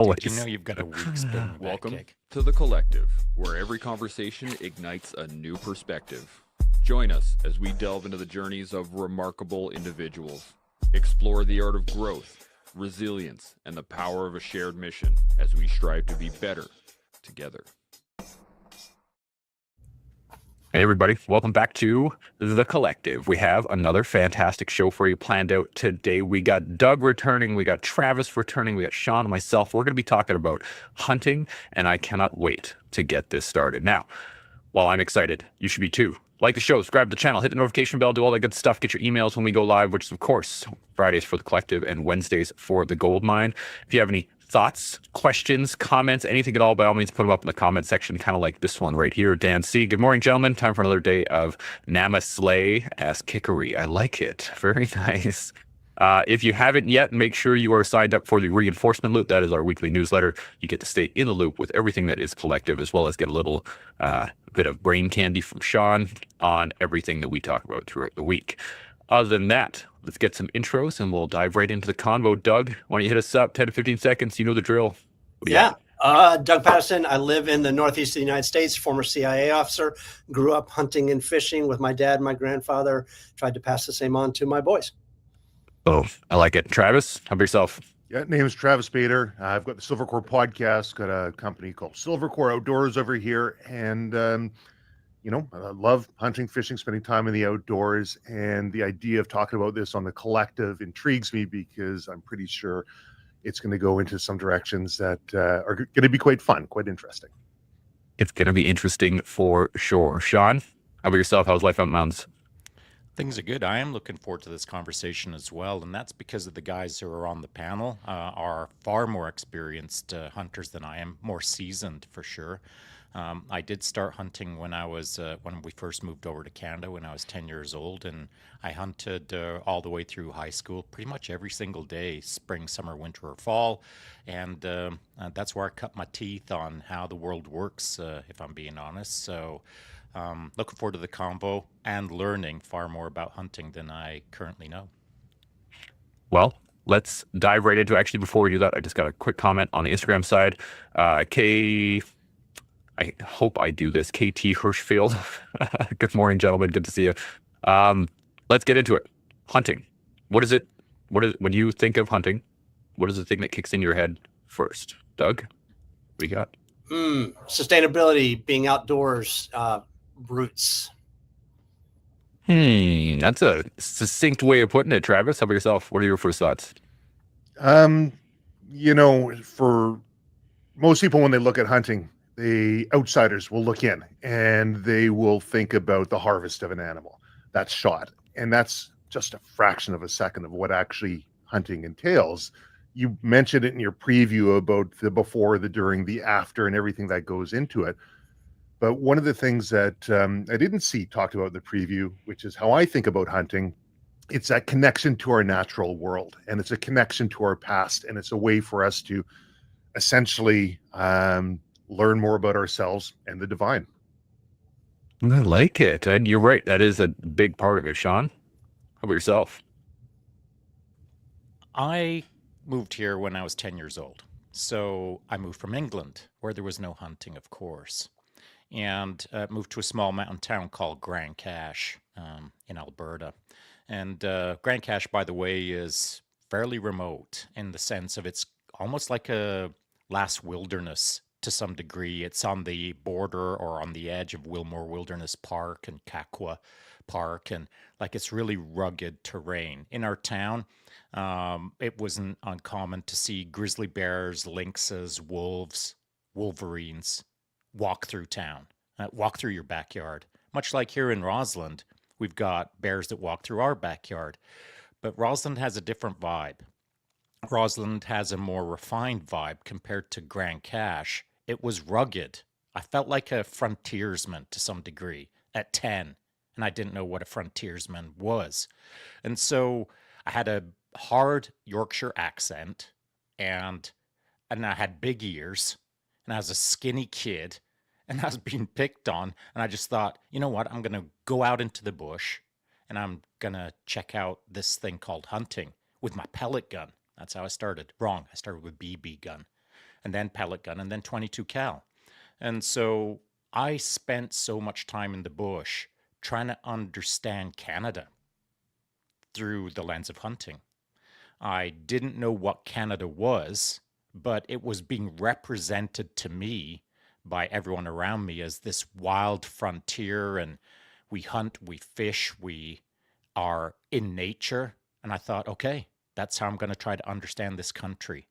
Did you Always. know you've got a weak spin in the back Welcome kick? to The Collective, where every conversation ignites a new perspective. Join us as we delve into the journeys of remarkable individuals, explore the art of growth, resilience, and the power of a shared mission as we strive to be better together. Hey, everybody. Welcome back to The Collective. We have another fantastic show for you planned out today. We got Doug returning. We got Travis returning. We got Sean and myself. We're going to be talking about hunting, and I cannot wait to get this started. Now, while I'm excited, you should be too. Like the show, subscribe to the channel, hit the notification bell, do all that good stuff. Get your emails when we go live, which is, of course, Fridays for The Collective and Wednesdays for The Gold Mine. If you have any thoughts, questions, comments, anything at all, by all means, put them up in the comment section, kind of like this one right here. Dan C. Good morning, gentlemen. Time for another day of Namaslay as Kickery. I like it. Very nice. If you haven't yet, make sure you are signed up for the Reinforcement Loop. That is our weekly newsletter. You get to stay in the loop with everything that is collective, as well as get a little bit of brain candy from Sean on everything that we talk about throughout the week. Other than that, let's get some intros and we'll dive right into the convo. Doug, why don't you hit us up? 10 to 15 seconds. You know the drill. Doug Patteson. I live in the Northeast of the United States, former CIA officer, grew up hunting and fishing with my dad and my grandfather, tried to pass the same on to my boys. Oh, I like it. Travis, how about yourself? Yeah, name is Travis Bader. I've got the Silvercore podcast, got a company called Silvercore Outdoors over here. And, I love hunting, fishing, spending time in the outdoors. And the idea of talking about this on the collective intrigues me because I'm pretty sure it's going to go into some directions that are going to be quite fun, quite interesting. It's going to be interesting for sure. Sean, how about yourself? How's life out in the mountains? Things are good. I am looking forward to this conversation as well, and that's because of the guys who are on the panel are far more experienced hunters than I am, more seasoned for sure. I did start hunting when when we first moved over to Canada when I was 10 years old, and I hunted all the way through high school, pretty much every single day, spring, summer, winter, or fall, and that's where I cut my teeth on how the world works, if I'm being honest. So looking forward to the convo and learning far more about hunting than I currently know. Well, let's dive right into it. Actually, before we do that, I just got a quick comment on the Instagram side. I hope I do this. KT Hirschfield. Good morning, gentlemen. Good to see you. Let's get into it. Hunting. What is it? When you think of hunting, what is the thing that kicks in your head first? Doug, what do you got? Sustainability, being outdoors, roots. That's a succinct way of putting it. Travis, how about yourself? What are your first thoughts? For most people, when they look at hunting, the outsiders will look in and they will think about the harvest of an animal that's shot. And that's just a fraction of a second of what actually hunting entails. You mentioned it in your preview about the before, the during, the after, and everything that goes into it. But one of the things that I didn't see talked about in the preview, which is how I think about hunting, it's that connection to our natural world, and it's a connection to our past, and it's a way for us to essentially learn more about ourselves and the divine. I like it. And you're right. That is a big part of it. Sean, how about yourself? I moved here when I was 10 years old. So I moved from England, where there was no hunting, of course, and moved to a small mountain town called Grand Cache in Alberta. And Grand Cache, by the way, is fairly remote in the sense of it's almost like a last wilderness to some degree. It's on the border or on the edge of Wilmore Wilderness Park and Kakwa Park, and like it's really rugged terrain. In our town, it wasn't uncommon to see grizzly bears, lynxes, wolves, wolverines walk through town, walk through your backyard. Much like here in Rossland, we've got bears that walk through our backyard. But Rossland has a different vibe. Rossland has a more refined vibe compared to Grand Cache. It was rugged. I felt like a frontiersman to some degree at 10, and I didn't know what a frontiersman was. And so I had a hard Yorkshire accent, and I had big ears, and I was a skinny kid, and I was being picked on, and I just thought, you know what, I'm going to go out into the bush, and I'm going to check out this thing called hunting with my pellet gun. That's how I started. Wrong. I started with BB gun. and then pellet gun, and then 22 cal. And so I spent so much time in the bush trying to understand Canada through the lens of hunting. I didn't know what Canada was, but it was being represented to me by everyone around me as this wild frontier, and we hunt, we fish, we are in nature. And I thought, okay, that's how I'm going to try to understand this country.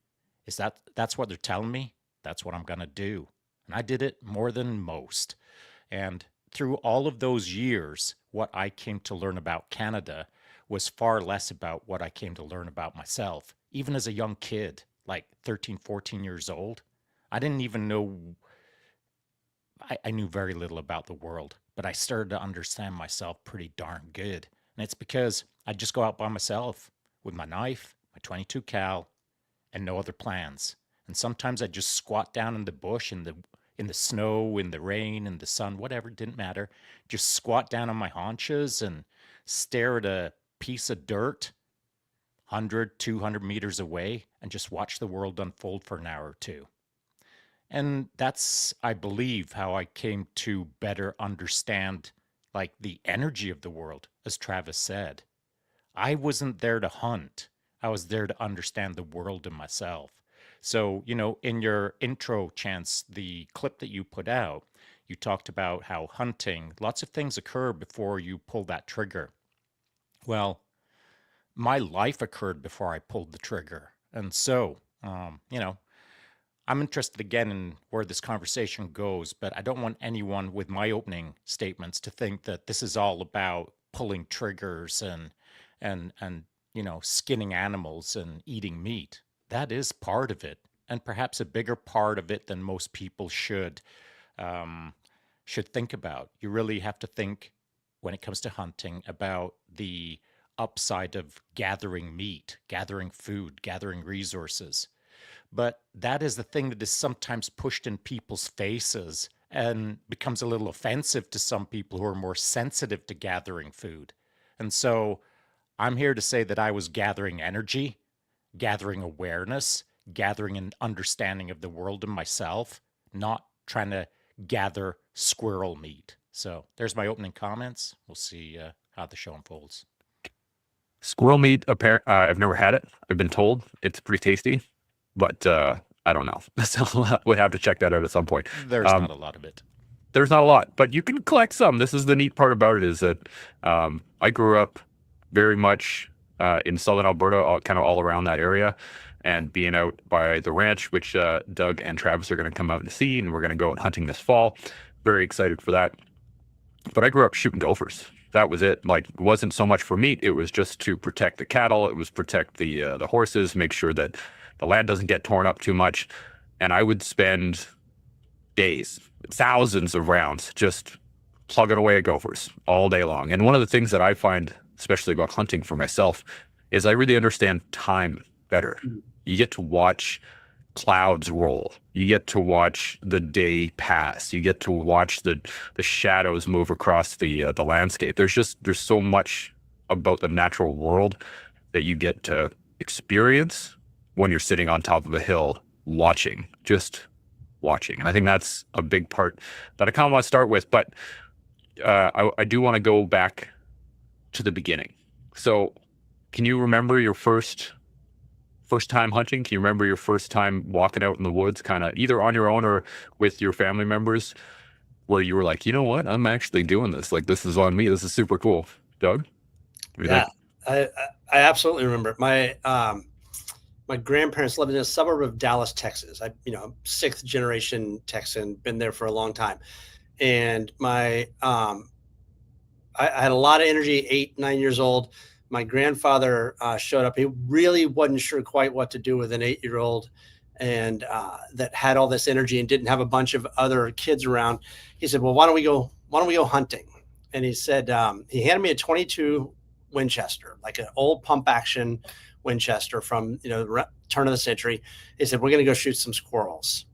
That's what they're telling me? That's what I'm going to do. And I did it more than most. And through all of those years, what I came to learn about Canada was far less about what I came to learn about myself. Even as a young kid, like 13, 14 years old, I didn't even know, I knew very little about the world, but I started to understand myself pretty darn good. And it's because I'd just go out by myself with my knife, my 22 cal, and no other plans. And sometimes I'd just squat down in the bush in the snow, in the rain, in the sun, whatever, didn't matter. Just squat down on my haunches and stare at a piece of dirt 100, 200 meters away and just watch the world unfold for an hour or two. And that's, I believe, how I came to better understand like the energy of the world, as Travis said. I wasn't there to hunt. I was there to understand the world and myself. So, in your intro, Chance, the clip that you put out, you talked about how hunting, lots of things occur before you pull that trigger. Well, my life occurred before I pulled the trigger. And so, I'm interested again in where this conversation goes, but I don't want anyone with my opening statements to think that this is all about pulling triggers and skinning animals and eating meat. That is part of it, and perhaps a bigger part of it than most people should think about. You really have to think, when it comes to hunting, about the upside of gathering meat, gathering food, gathering resources. But that is the thing that is sometimes pushed in people's faces and becomes a little offensive to some people who are more sensitive to gathering food. And so I'm here to say that I was gathering energy, gathering awareness, gathering an understanding of the world and myself, not trying to gather squirrel meat. So there's my opening comments. We'll see how the show unfolds. Squirrel meat, I've never had it. I've been told it's pretty tasty, but I don't know. So we'll have to check that out at some point. There's not a lot of it. There's not a lot, but you can collect some. This is the neat part about it, is that I grew up very much in southern Alberta, kind of all around that area, and being out by the ranch, which Doug and Travis are going to come out and see, and we're going to go out hunting this fall. Very excited for that. But I grew up shooting gophers. That was it. Like, it wasn't so much for meat. It was just to protect the cattle. It was protect the horses, make sure that the land doesn't get torn up too much. And I would spend days, thousands of rounds, just plugging away at gophers all day long. And one of the things that I find, especially about hunting for myself, is I really understand time better. You get to watch clouds roll. You get to watch the day pass. You get to watch the shadows move across the landscape. There's so much about the natural world that you get to experience when you're sitting on top of a hill watching, just watching. And I think that's a big part that I kind of want to start with. But I do want to go back to the beginning. So can you remember your first time hunting? Can you remember your first time walking out in the woods, kind of either on your own or with your family members, where you were like, you know what, I'm actually doing this. Like, this is on me. This is super cool. Doug? Yeah, I absolutely remember. My grandparents lived in a suburb of Dallas, Texas. Sixth generation Texan, been there for a long time. And I had a lot of energy, 8, 9 years old. My grandfather showed up. He really wasn't sure quite what to do with an 8-year-old and that had all this energy and didn't have a bunch of other kids around. He said, well, why don't we go hunting? And he said, he handed me a 22 Winchester, like an old pump action Winchester from, the turn of the century. He said, we're going to go shoot some squirrels.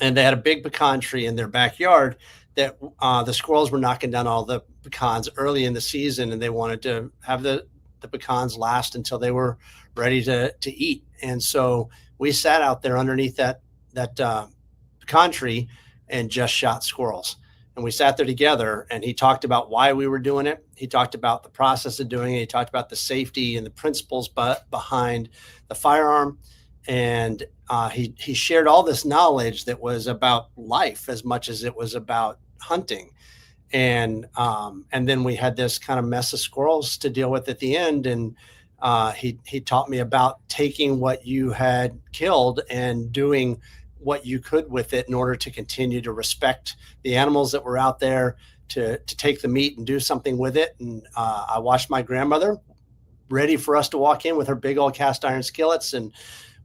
And they had a big pecan tree in their backyard that the squirrels were knocking down all the pecans early in the season, and they wanted to have the pecans last until they were ready to eat. And so we sat out there underneath that pecan tree and just shot squirrels. And we sat there together, and he talked about why we were doing it. He talked about the process of doing it. He talked about the safety and the principles behind the firearm. And he shared all this knowledge that was about life as much as it was about hunting. And then we had this kind of mess of squirrels to deal with at the end. And he taught me about taking what you had killed and doing what you could with it in order to continue to respect the animals that were out there, to take the meat and do something with it. And I watched my grandmother ready for us to walk in with her big old cast iron skillets, and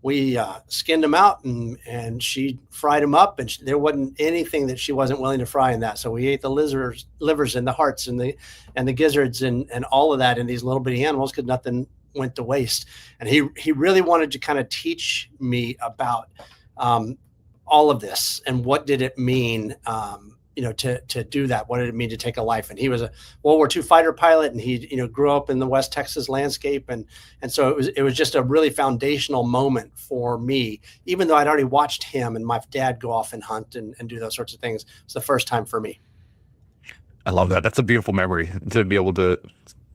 we skinned them out, and she fried them up, and there wasn't anything that she wasn't willing to fry in that. So we ate the livers and the hearts and the gizzards and all of that in these little bitty animals, because nothing went to waste. And he really wanted to kind of teach me about all of this and what did it mean, to do that. What did it mean to take a life? And he was a World War II fighter pilot, and he, grew up in the West Texas landscape. And so it was just a really foundational moment for me, even though I'd already watched him and my dad go off and hunt and do those sorts of things. It's the first time for me. I love that. That's a beautiful memory to be able to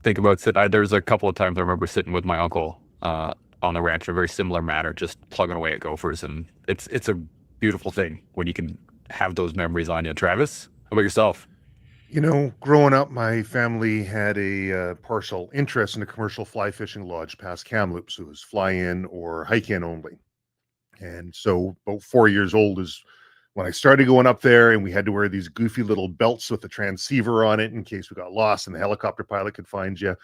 think about. There's a couple of times I remember sitting with my uncle on the ranch in a very similar manner, just plugging away at gophers. And it's a beautiful thing when you can have those memories on you. Travis, how about yourself? Growing up, my family had a partial interest in a commercial fly fishing lodge past Kamloops. It was fly in or hike in only. And so about 4 years old is when I started going up there, and we had to wear these goofy little belts with the transceiver on it in case we got lost and the helicopter pilot could find you.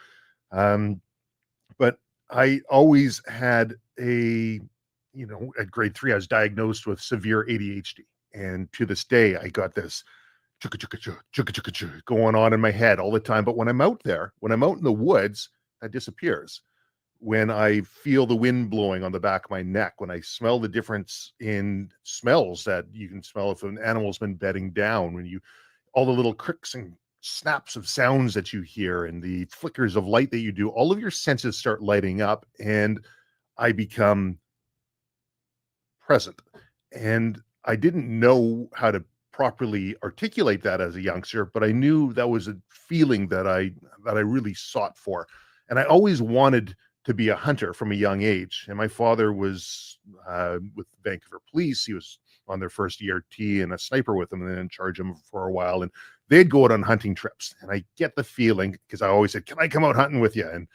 But I always had at grade 3, I was diagnosed with severe ADHD. And to this day, I got this going on in my head all the time. But when I'm out in the woods, that disappears. When I feel the wind blowing on the back of my neck, when I smell the difference in smells that you can smell if an animal's been bedding down, all the little cricks and snaps of sounds that you hear and the flickers of light that you do, all of your senses start lighting up, and I become present. And I didn't know how to properly articulate that as a youngster, but I knew that was a feeling that I really sought for. And I always wanted to be a hunter from a young age. And my father was with Vancouver Police. He was on their first ERT and a sniper with them, and then in charge of them for a while. And they'd go out on hunting trips. And I get the feeling, because I always said, "Can I come out hunting with you?" And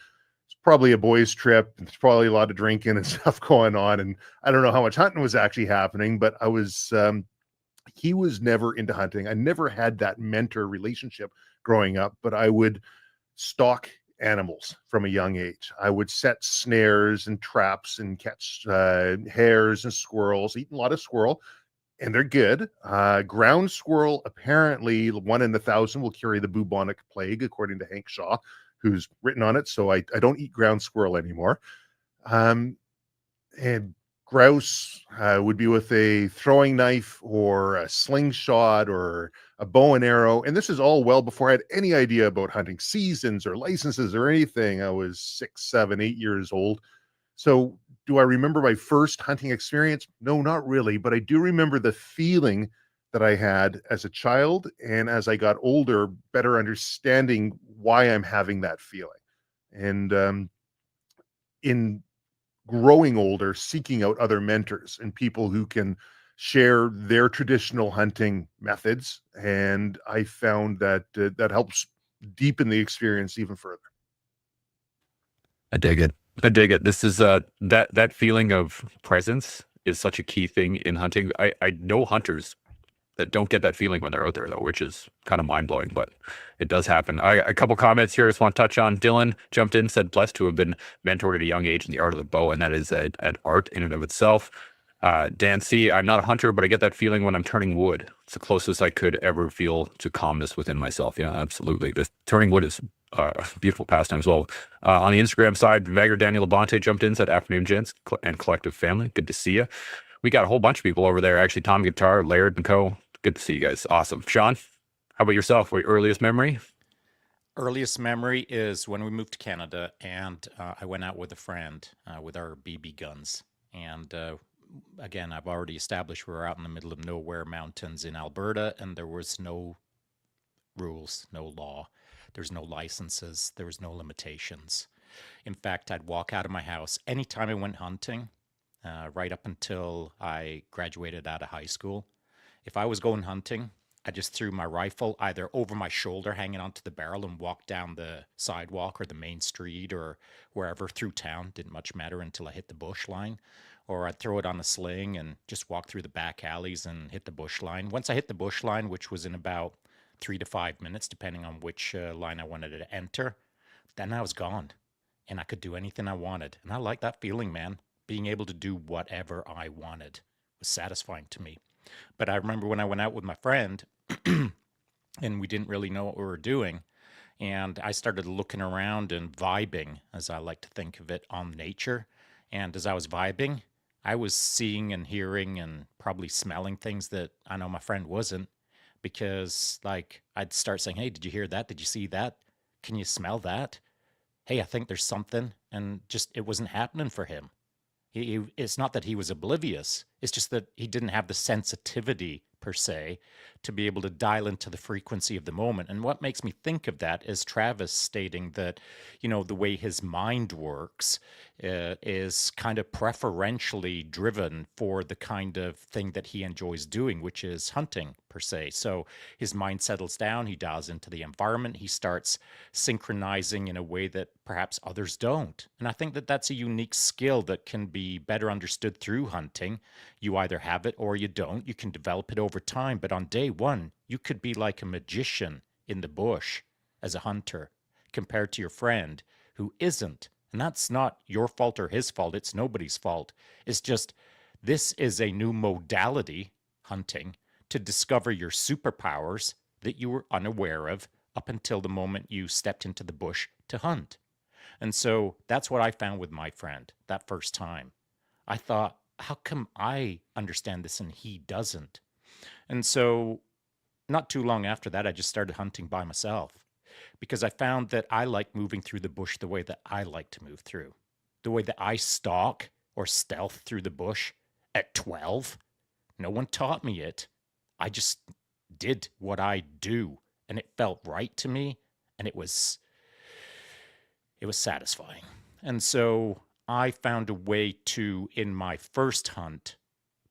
it's probably a boys' trip. And there's probably a lot of drinking and stuff going on. And I don't know how much hunting was actually happening, but he was never into hunting. I never had that mentor relationship growing up, but I would stalk animals from a young age. I would set snares and traps and catch hares and squirrels, eating a lot of squirrel, and they're good. Ground squirrel, apparently 1 in 1,000 will carry the bubonic plague, according to Hank Shaw, who's written on it. So I don't eat ground squirrel anymore. And grouse would be with a throwing knife or a slingshot or a bow and arrow. And this is all well before I had any idea about hunting seasons or licenses or anything. I was 6, 7, 8 years old. So do I remember my first hunting experience? No, not really. But I do remember the feeling that I had as a child, and as I got older, better understanding why I'm having that feeling. And in growing older, seeking out other mentors and people who can share their traditional hunting methods. And I found that that helps deepen the experience even further. I dig it. This is that feeling of presence is such a key thing in hunting. I know hunters that don't get that feeling when they're out there, though, which is kind of mind-blowing, but it does happen. A couple comments here I just want to touch on. Dylan jumped in, said, blessed to have been mentored at a young age in the art of the bow, and that is an art in and of itself. Dan C., I'm not a hunter, but I get that feeling when I'm turning wood. It's the closest I could ever feel to calmness within myself. Yeah, absolutely. The turning wood is a beautiful pastime as well. On the Instagram side, Vagger Daniel Labonte jumped in, said, afternoon, gents and collective family. Good to see you. We got a whole bunch of people over there, actually. Tom Guitar, Laird and Co. Good to see you guys. Awesome. Sean, how about yourself? What your earliest memory? Earliest memory is when we moved to Canada, and I went out with a friend with our BB guns. And again, I've already established we're out in the middle of nowhere mountains in Alberta, and there was no rules, no law. There's no licenses. There was no limitations. In fact, I'd walk out of my house anytime I went hunting, right up until I graduated out of high school. If I was going hunting, I just threw my rifle either over my shoulder, hanging onto the barrel, and walked down the sidewalk or the main street or wherever through town. Didn't much matter until I hit the bush line. Or I'd throw it on a sling and just walk through the back alleys and hit the bush line. Once I hit the bush line, which was in about 3 to 5 minutes, depending on which line I wanted to enter, then I was gone and I could do anything I wanted. And I like that feeling, man. Being able to do whatever I wanted was satisfying to me. But I remember when I went out with my friend and we didn't really know what we were doing. And I started looking around and vibing, as I like to think of it, on nature. And as I was vibing, I was seeing and hearing and probably smelling things that I know my friend wasn't, because like I'd start saying, "Hey, did you hear that? Did you see that? Can you smell that? Hey, I think there's something." And just it wasn't happening for him. It's not that he was oblivious. It's just that he didn't have the sensitivity per se to be able to dial into the frequency of the moment. And what makes me think of that is Travis stating that, the way his mind works is kind of preferentially driven for the kind of thing that he enjoys doing, which is hunting per se. So his mind settles down, he dials into the environment, he starts synchronizing in a way that perhaps others don't. And I think that that's a unique skill that can be better understood through hunting. You either have it or you don't. You can develop it over time. But on day one, you could be like a magician in the bush as a hunter compared to your friend who isn't. And that's not your fault or his fault. It's nobody's fault. It's just this is a new modality, hunting, to discover your superpowers that you were unaware of up until the moment you stepped into the bush to hunt. And so that's what I found with my friend that first time. I thought, how come I understand this and he doesn't? And so not too long after that, I just started hunting by myself because I found that I like moving through the bush the way that I like to move through. The way that I stalk or stealth through the bush at 12. No one taught me it. I just did what I do, and it felt right to me, and it was satisfying. And so I found a way to, in my first hunt,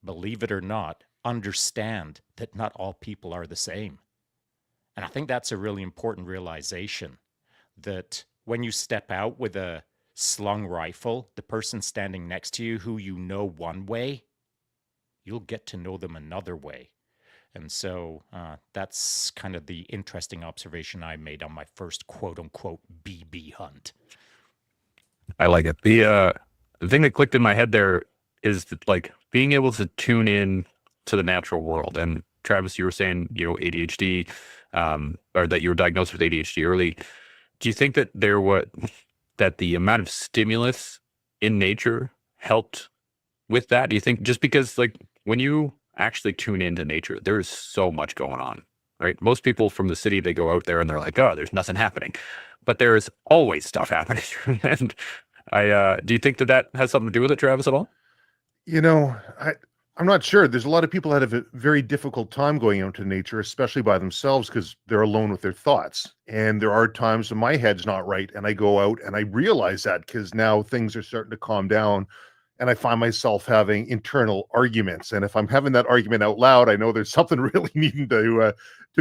believe it or not, understand that not all people are the same. And I think that's a really important realization, that when you step out with a slung rifle, the person standing next to you who you know one way, you'll get to know them another way. And so that's kind of the interesting observation I made on my first quote unquote BB hunt. I like it. The thing that clicked in my head there is that, like, being able to tune in to the natural world. And Travis, you were saying, ADHD, or that you were diagnosed with ADHD early. Do you think that that the amount of stimulus in nature helped with that? Do you think just because, like, when you actually tune into nature, there's so much going on, right? Most people from the city, they go out there and they're like, oh, there's nothing happening, but there is always stuff happening. And do you think that has something to do with it, Travis, at all? I'm not sure. There's a lot of people that have a very difficult time going out to nature, especially by themselves, because they're alone with their thoughts. And there are times when my head's not right, and I go out and I realize that because now things are starting to calm down, and I find myself having internal arguments. And if I'm having that argument out loud, I know there's something really needing to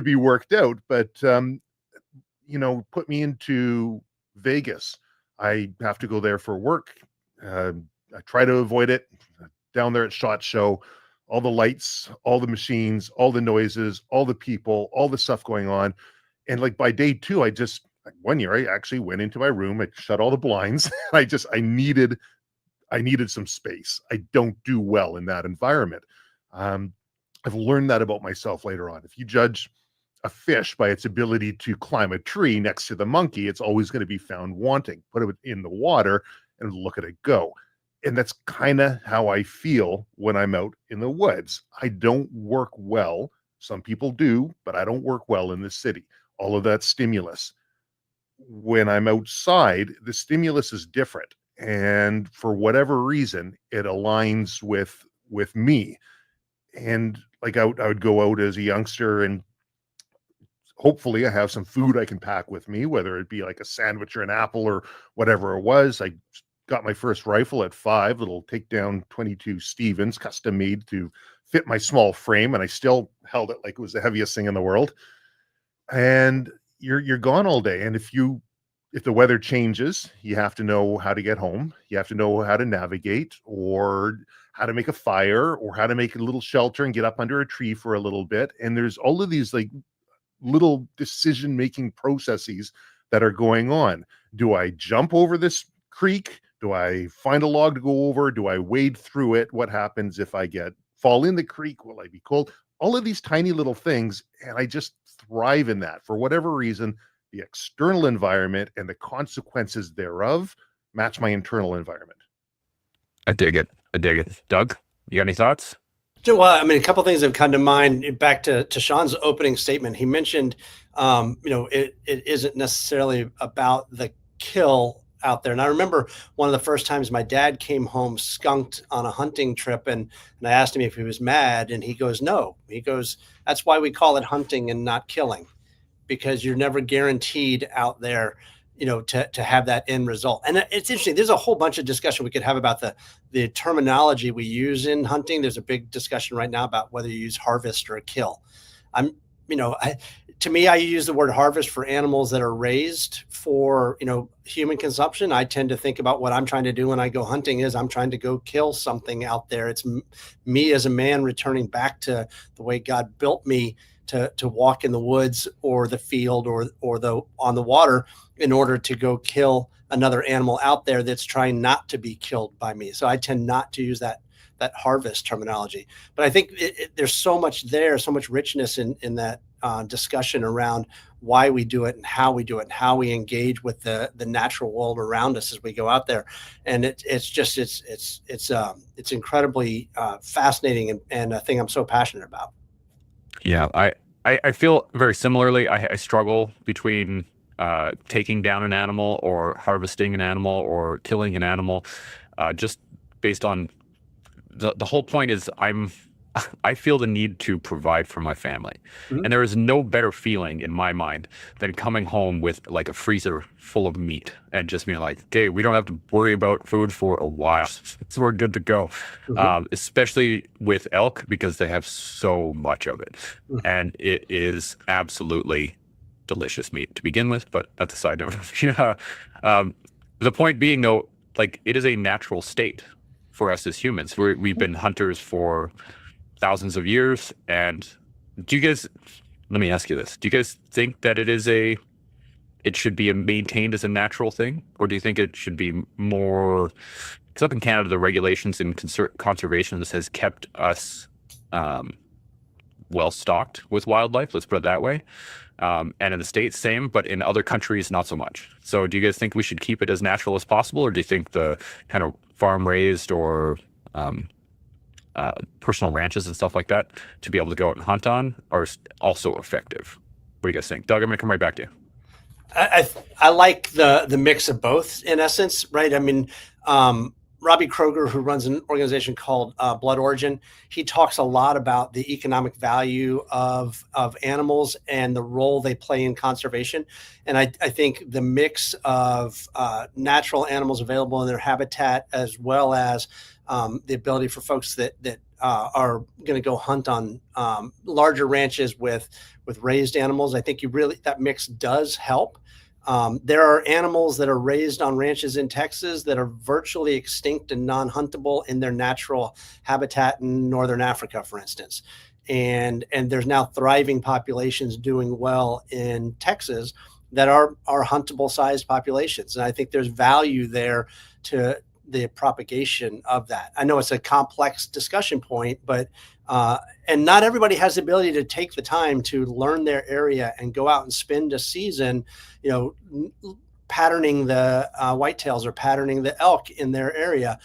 be worked out. But put me into Vegas. I have to go there for work. I try to avoid it. Down there at SHOT Show, all the lights, all the machines, all the noises, all the people, all the stuff going on. And like by day 2, one year I actually went into my room, I shut all the blinds. I needed some space. I don't do well in that environment. I've learned that about myself later on. If you judge a fish by its ability to climb a tree next to the monkey, it's always going to be found wanting. Put it in the water and look at it go. And that's kind of how I feel when I'm out in the woods. I don't work well. Some people do, but I don't work well in the city. All of that stimulus. When I'm outside, the stimulus is different. And for whatever reason, it aligns with with me. And like I would go out as a youngster, and hopefully I have some food I can pack with me, whether it be like a sandwich or an apple or whatever it was. I got my first rifle at 5, little takedown 22 Stevens, custom made to fit my small frame, and I still held it like it was the heaviest thing in the world. And you're gone all day, and if the weather changes, you have to know how to get home. You have to know how to navigate, or how to make a fire, or how to make a little shelter and get up under a tree for a little bit. And there's all of these like little decision-making processes that are going on. Do I jump over this creek? Do I find a log to go over? Do I wade through it? What happens if I fall in the creek? Will I be cold? All of these tiny little things. And I just thrive in that. For whatever reason, the external environment and the consequences thereof match my internal environment. I dig it. Doug, you got any thoughts? Well, I mean, a couple of things have come to mind. Back to Sean's opening statement, he mentioned, it isn't necessarily about the kill out there. And I remember one of the first times my dad came home skunked on a hunting trip, and I asked him if he was mad, and he goes, no. He goes, that's why we call it hunting and not killing, because you're never guaranteed out there, to have that end result. And it's interesting. There's a whole bunch of discussion we could have about the terminology we use in hunting. There's a big discussion right now about whether you use harvest or kill. To me, I use the word harvest for animals that are raised for, human consumption. I tend to think about what I'm trying to do when I go hunting is I'm trying to go kill something out there. It's me as a man returning back to the way God built me to walk in the woods or the field or on the water in order to go kill another animal out there that's trying not to be killed by me. So I tend not to use that harvest terminology. But I think there's so much there, so much richness in that discussion around why we do it and how we do it and how we engage with the natural world around us as we go out there. And it's incredibly fascinating and a thing I'm so passionate about. Yeah, I feel very similarly. I struggle between taking down an animal or harvesting an animal or killing an animal, just based on the whole point is I feel the need to provide for my family. Mm-hmm. And there is no better feeling in my mind than coming home with like a freezer full of meat and just being like, okay, we don't have to worry about food for a while. So we're good to go. Mm-hmm. Especially with elk because they have so much of it. Mm-hmm. And it is absolutely delicious meat to begin with, but that's a side note. The point being though, like it is a natural state for us as humans. We've been hunters for thousands of years. And let me ask you this. Do you guys think that it should be maintained as a natural thing? Or do you think it should be more, because up in Canada, the regulations and conservation has kept us well stocked with wildlife, let's put it that way. And in the States, same, but in other countries, not so much. So do you guys think we should keep it as natural as possible? Or do you think the kind of farm raised or personal ranches and stuff like that to be able to go out and hunt on are also effective? What do you guys think? Doug, I'm going to come right back to you. I like the mix of both in essence, right? I mean, Robbie Kroger, who runs an organization called Blood Origin, he talks a lot about the economic value of animals and the role they play in conservation. And I think the mix of natural animals available in their habitat, as well as the ability for folks that are going to go hunt on larger ranches with raised animals, I think that mix does help. There are animals that are raised on ranches in Texas that are virtually extinct and non-huntable in their natural habitat in Northern Africa, for instance. And there's now thriving populations doing well in Texas that are huntable sized populations. And I think there's value there to the propagation of that. I know it's a complex discussion point, but and not everybody has the ability to take the time to learn their area and go out and spend a season, patterning the whitetails or patterning the elk in their area.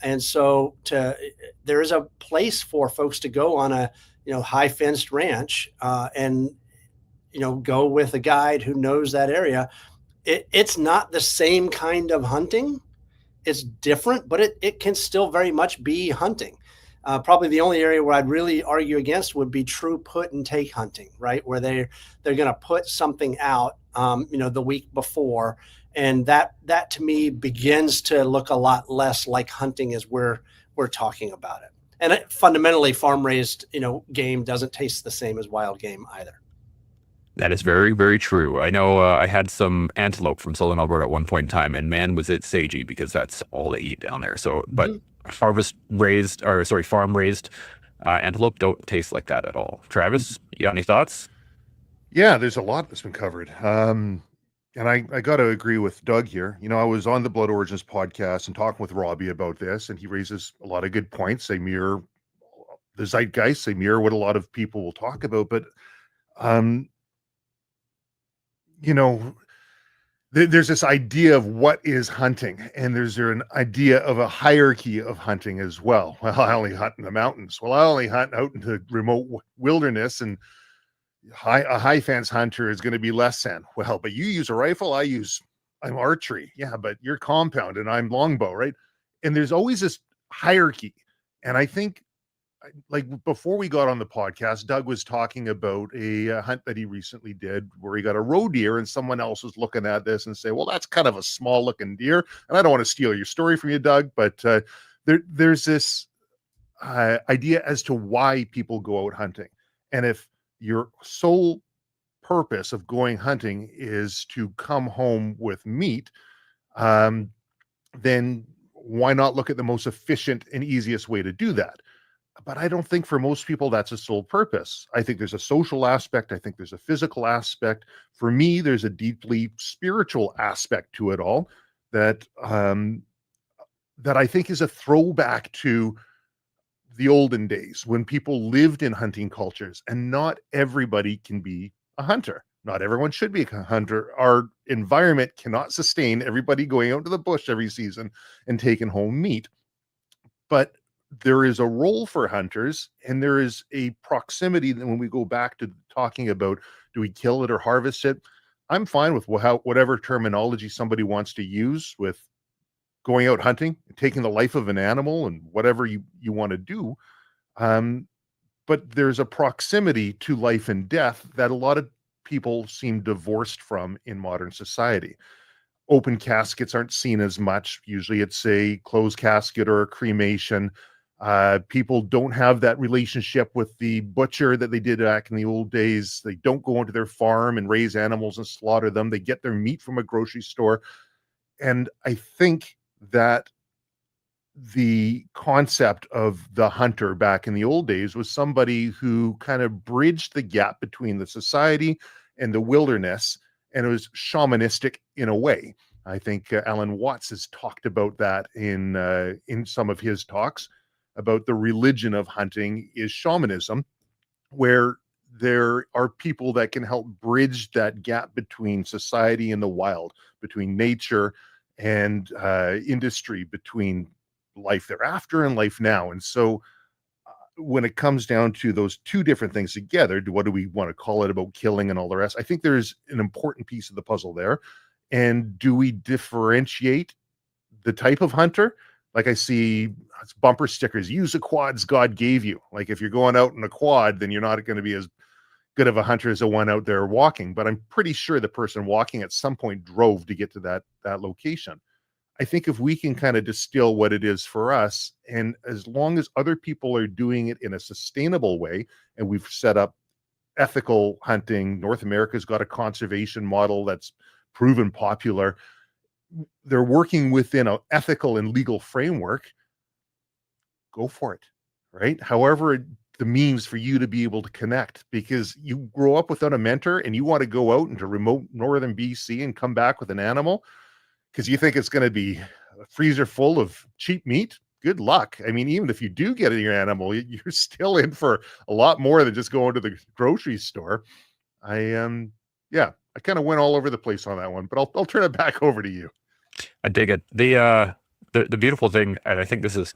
And so there is a place for folks to go on a high fenced ranch and go with a guide who knows that area. It's not the same kind of hunting. It's different, but it can still very much be hunting. Probably the only area where I'd really argue against would be true put and take hunting, right? Where they're going to put something out, the week before, and that to me begins to look a lot less like hunting as we're talking about it. And fundamentally, farm raised, game doesn't taste the same as wild game either. That is very, very true. I know I had some antelope from Southern Alberta at one point in time, and man, was it sagey because that's all they eat down there. So, but farm raised antelope don't taste like that at all. Travis, you got any thoughts? Yeah, there's a lot that's been covered. And I got to agree with Doug here. I was on the Blood Origins podcast and talking with Robbie about this, and he raises a lot of good points. They mirror the zeitgeist. They mirror what a lot of people will talk about. But, there's this idea of what is hunting, and there's an idea of a hierarchy of hunting as well. Well, I only hunt in the mountains. Well, I only hunt out in the remote wilderness, and a high fence hunter is going to be less than. Well, but you use a rifle, I'm archery. Yeah, but you're compound and I'm longbow, right? And there's always this hierarchy. And I think, like, before we got on the podcast, Doug was talking about a hunt that he recently did where he got a roe deer, and someone else was looking at this and say, well, that's kind of a small looking deer. And I don't want to steal your story from you, Doug, but there's this idea as to why people go out hunting. And if your sole purpose of going hunting is to come home with meat, then why not look at the most efficient and easiest way to do that? But I don't think for most people that's a sole purpose. I think there's a social aspect. I think there's a physical aspect. For me, there's a deeply spiritual aspect to it all that that I think is a throwback to the olden days when people lived in hunting cultures, and not everybody can be a hunter. Not everyone should be a hunter. Our environment cannot sustain everybody going out to the bush every season and taking home meat. But there is a role for hunters, and there is a proximity that when we go back to talking about, do we kill it or harvest it? I'm fine with whatever terminology somebody wants to use with going out hunting, taking the life of an animal and whatever you want to do. But there's a proximity to life and death that a lot of people seem divorced from in modern society. Open caskets aren't seen as much. Usually it's a closed casket or a cremation. People don't have that relationship with the butcher that they did back in the old days. They don't go into their farm and raise animals and slaughter them. They get their meat from a grocery store. And I think that the concept of the hunter back in the old days was somebody who kind of bridged the gap between the society and the wilderness, and it was shamanistic in a way. I think Alan Watts has talked about that in some of his talks about the religion of hunting is shamanism, where there are people that can help bridge that gap between society and the wild, between nature and industry, between life thereafter and life now. And so when it comes down to those two different things together, what do we want to call it about killing and all the rest? I think there's an important piece of the puzzle there. And do we differentiate the type of hunter? Like I see it's bumper stickers, use the quads God gave you. Like if you're going out in a quad, then you're not going to be as good of a hunter as the one out there walking. But I'm pretty sure the person walking at some point drove to get to that location. I think if we can kind of distill what it is for us, and as long as other people are doing it in a sustainable way, and we've set up ethical hunting, North America's got a conservation model that's proven popular. They're working within an ethical and legal framework. Go for it, right? However, the means for you to be able to connect, because you grow up without a mentor and you want to go out into remote northern BC and come back with an animal because you think it's going to be a freezer full of cheap meat. Good luck. I mean, even if you do get your animal, you're still in for a lot more than just going to the grocery store. I kind of went all over the place on that one, but I'll turn it back over to you. I dig it. The beautiful thing, and I think this is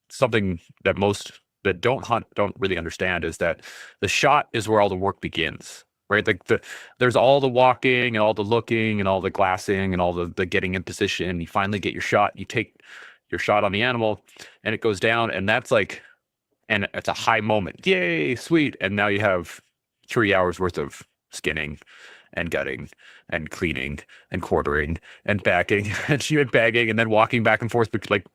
something that most that don't hunt don't really understand, is that the shot is where all the work begins, right? Like there's all the walking and all the looking and all the glassing and all the getting in position. You finally get your shot. You take your shot on the animal and it goes down. And that's like and it's a high moment. Yay, sweet. And now you have 3 hours worth of skinning and gutting and cleaning and quartering and backing and bagging and then walking back and forth, because like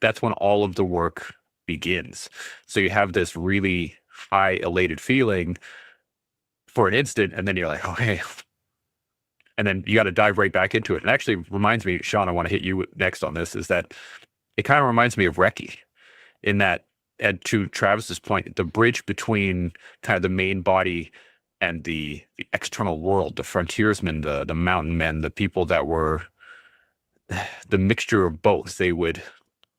that's when all of the work begins. So you have this really high elated feeling for an instant, and then you're like, okay, and then you got to dive right back into it. And actually reminds me, Sean, I want to hit you next on this, is that it kind of reminds me of Recce in that, and to Travis's point, the bridge between kind of the main body and the external world, the frontiersmen, the mountain men, the people that were the mixture of both. They would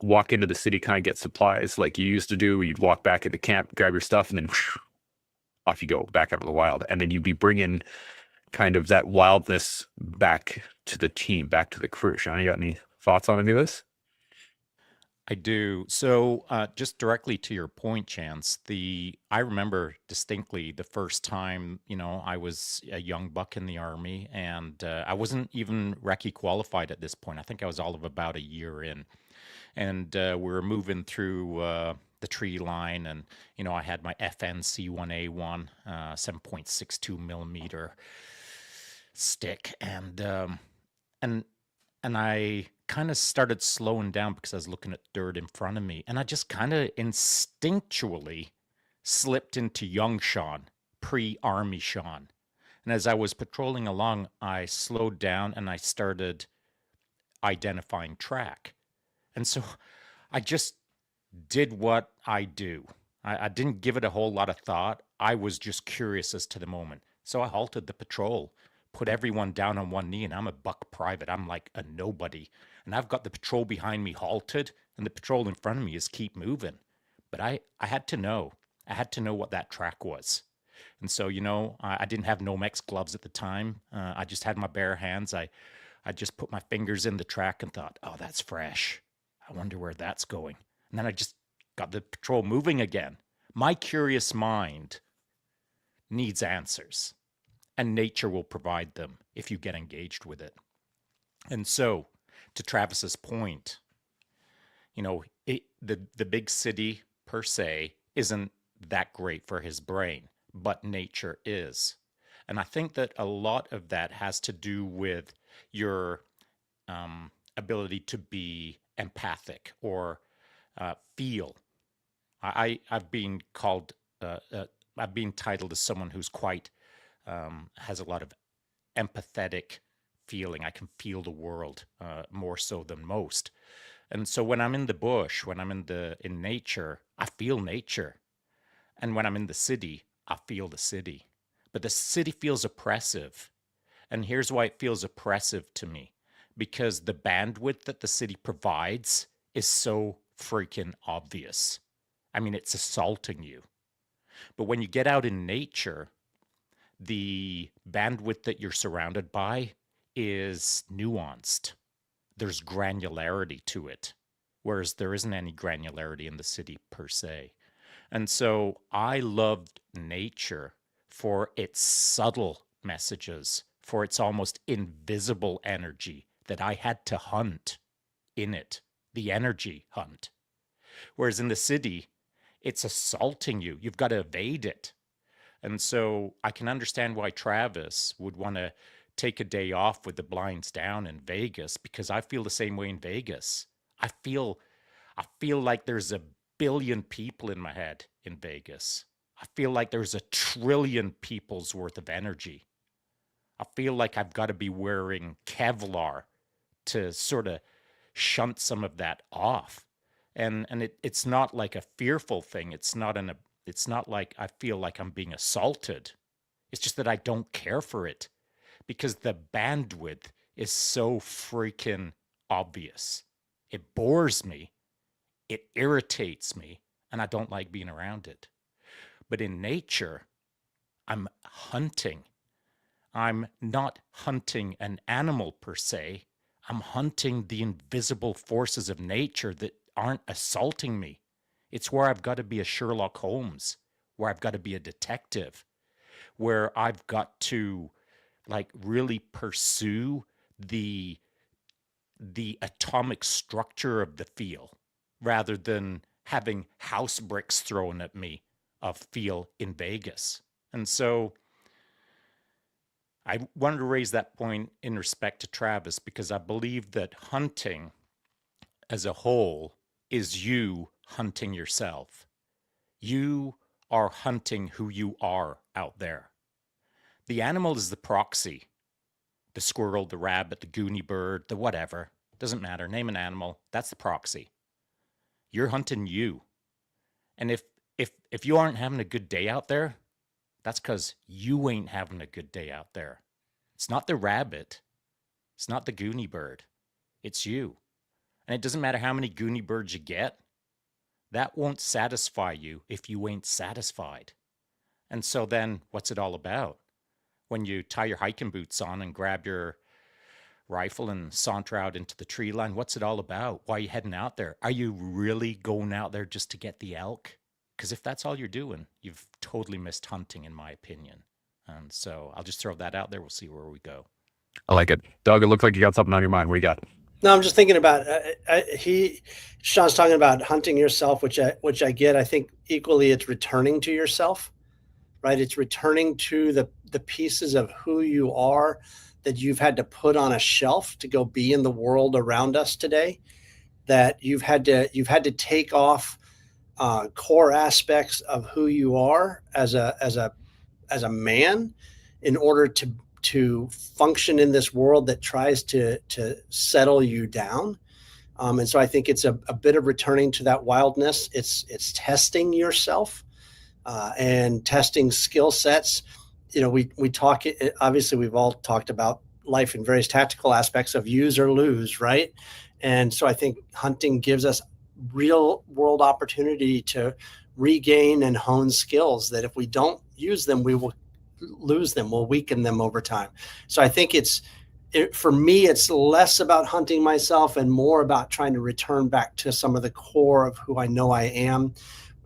walk into the city, kind of get supplies like you used to do. You'd walk back into camp, grab your stuff, and then off you go back out of the wild. And then you'd be bringing kind of that wildness back to the team, back to the crew. Sean, you got any thoughts on any of this? I do. So, just directly to your point, Chance, I remember distinctly the first time, I was a young buck in the army, and I wasn't even recce qualified at this point. I think I was all of about a year in, and we were moving through the tree line, and I had my FN-C1A1 7.62 millimeter stick, and I kind of started slowing down because I was looking at dirt in front of me, and I just kind of instinctually slipped into young Sean, pre-army Sean. And as I was patrolling along, I slowed down and I started identifying track. And so I just did what I do. I didn't give it a whole lot of thought. I was just curious as to the moment. So I halted the patrol, put everyone down on one knee, and I'm a buck private. I'm like a nobody. And I've got the patrol behind me halted, and the patrol in front of me is keep moving. But I had to know. I had to know what that track was. And so, I didn't have Nomex gloves at the time. I just had my bare hands. I just put my fingers in the track and thought, oh, that's fresh. I wonder where that's going. And then I just got the patrol moving again. My curious mind needs answers, and nature will provide them if you get engaged with it. And so, to Travis's point, the big city per se isn't that great for his brain, but nature is. And I think that a lot of that has to do with your ability to be empathic or feel. I've been called, I've been titled as someone who's quite has a lot of empathetic feeling. I can feel the world more so than most. And so when I'm in the bush, when I'm in nature, I feel nature. And when I'm in the city, I feel the city. But the city feels oppressive. And here's why it feels oppressive to me. Because the bandwidth that the city provides is so freaking obvious. I mean, it's assaulting you. But when you get out in nature, the bandwidth that you're surrounded by is nuanced. There's granularity to it, whereas there isn't any granularity in the city per se. And so I loved nature for its subtle messages, for its almost invisible energy that I had to hunt in it, the energy hunt. Whereas in the city, it's assaulting you. You've got to evade it. And so I can understand why Travis would want to take a day off with the blinds down in Vegas, because I feel the same way in Vegas. I feel like there's a billion people in my head in Vegas. I feel like there's a trillion people's worth of energy. I feel like I've got to be wearing Kevlar to sort of shunt some of that off. And it's not like a fearful thing. It's not like I feel like I'm being assaulted. It's just that I don't care for it because the bandwidth is so freaking obvious. It bores me. It irritates me, and I don't like being around it. But in nature, I'm hunting. I'm not hunting an animal per se. I'm hunting the invisible forces of nature that aren't assaulting me. It's where I've got to be a Sherlock Holmes, where I've got to be a detective, where I've got to really pursue the atomic structure of the feel rather than having house bricks thrown at me of feel in Vegas. And so I wanted to raise that point in respect to Travis, because I believe that hunting as a whole is you hunting yourself. You are hunting who you are out there. The animal is the proxy. The squirrel, the rabbit, the goonie bird, the whatever. Doesn't matter. Name an animal. That's the proxy. You're hunting you. And if you aren't having a good day out there, that's because you ain't having a good day out there. It's not the rabbit. It's not the goonie bird. It's you. And it doesn't matter how many goonie birds you get. That won't satisfy you if you ain't satisfied. And so then what's it all about? When you tie your hiking boots on and grab your rifle and saunter out into the tree line, what's it all about? Why are you heading out there? Are you really going out there just to get the elk? Because if that's all you're doing, you've totally missed hunting, in my opinion. And so I'll just throw that out there. We'll see where we go. I like it. Doug, it looks like you got something on your mind. What do you got? No, I'm just thinking about Sean's talking about hunting yourself, which I get. I think equally it's returning to yourself, right? It's returning to the pieces of who you are that you've had to put on a shelf to go be in the world around us today, that you've had to take off core aspects of who you are as a man in order to function in this world that tries to settle you down. And so I think it's a bit of returning to that wildness. It's testing yourself and testing skill sets. You know, we talk, obviously we've all talked about life in various tactical aspects of use or lose, right? And so I think hunting gives us real world opportunity to regain and hone skills that if we don't use them, we will lose them, we'll weaken them over time. So I think for me, it's less about hunting myself and more about trying to return back to some of the core of who I know I am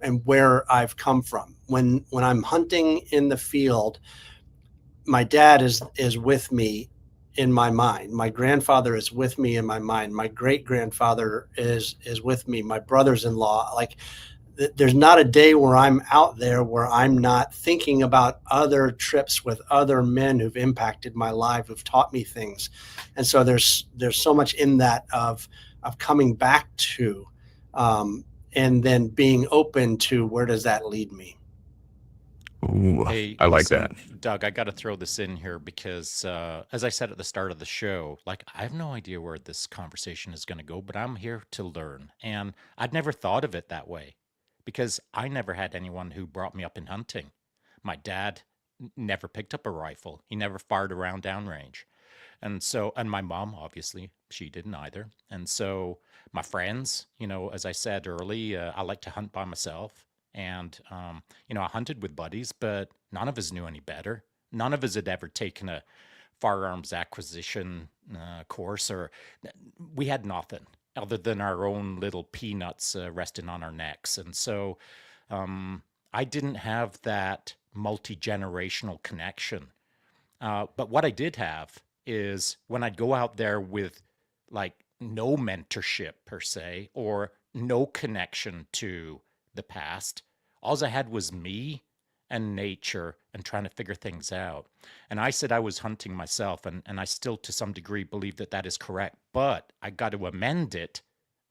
and where I've come from. When I'm hunting in the field, my dad is with me in my mind. My grandfather is with me in my mind. My great grandfather is with me. My brothers-in-law, like there's not a day where I'm out there where I'm not thinking about other trips with other men who've impacted my life, who've taught me things. And so there's so much in that of coming back to, and then being open to where does that lead me? Ooh, Hey, I like listen, that. Doug, I got to throw this in here because, as I said at the start of the show, like I have no idea where this conversation is going to go, but I'm here to learn. And I'd never thought of it that way because I never had anyone who brought me up in hunting. My dad never picked up a rifle. He never fired around downrange. And so, and my mom, obviously, she didn't either. And so my friends, you know, as I said early, I like to hunt by myself. And, you know, I hunted with buddies, but none of us knew any better. None of us had ever taken a firearms acquisition course, or we had nothing other than our own little peanuts resting on our necks. And so I didn't have that multi-generational connection. But what I did have is when I'd go out there with like no mentorship per se, or no connection to the past, all I had was me and nature and trying to figure things out. And I said I was hunting myself, and I still to some degree believe that that is correct, but I got to amend it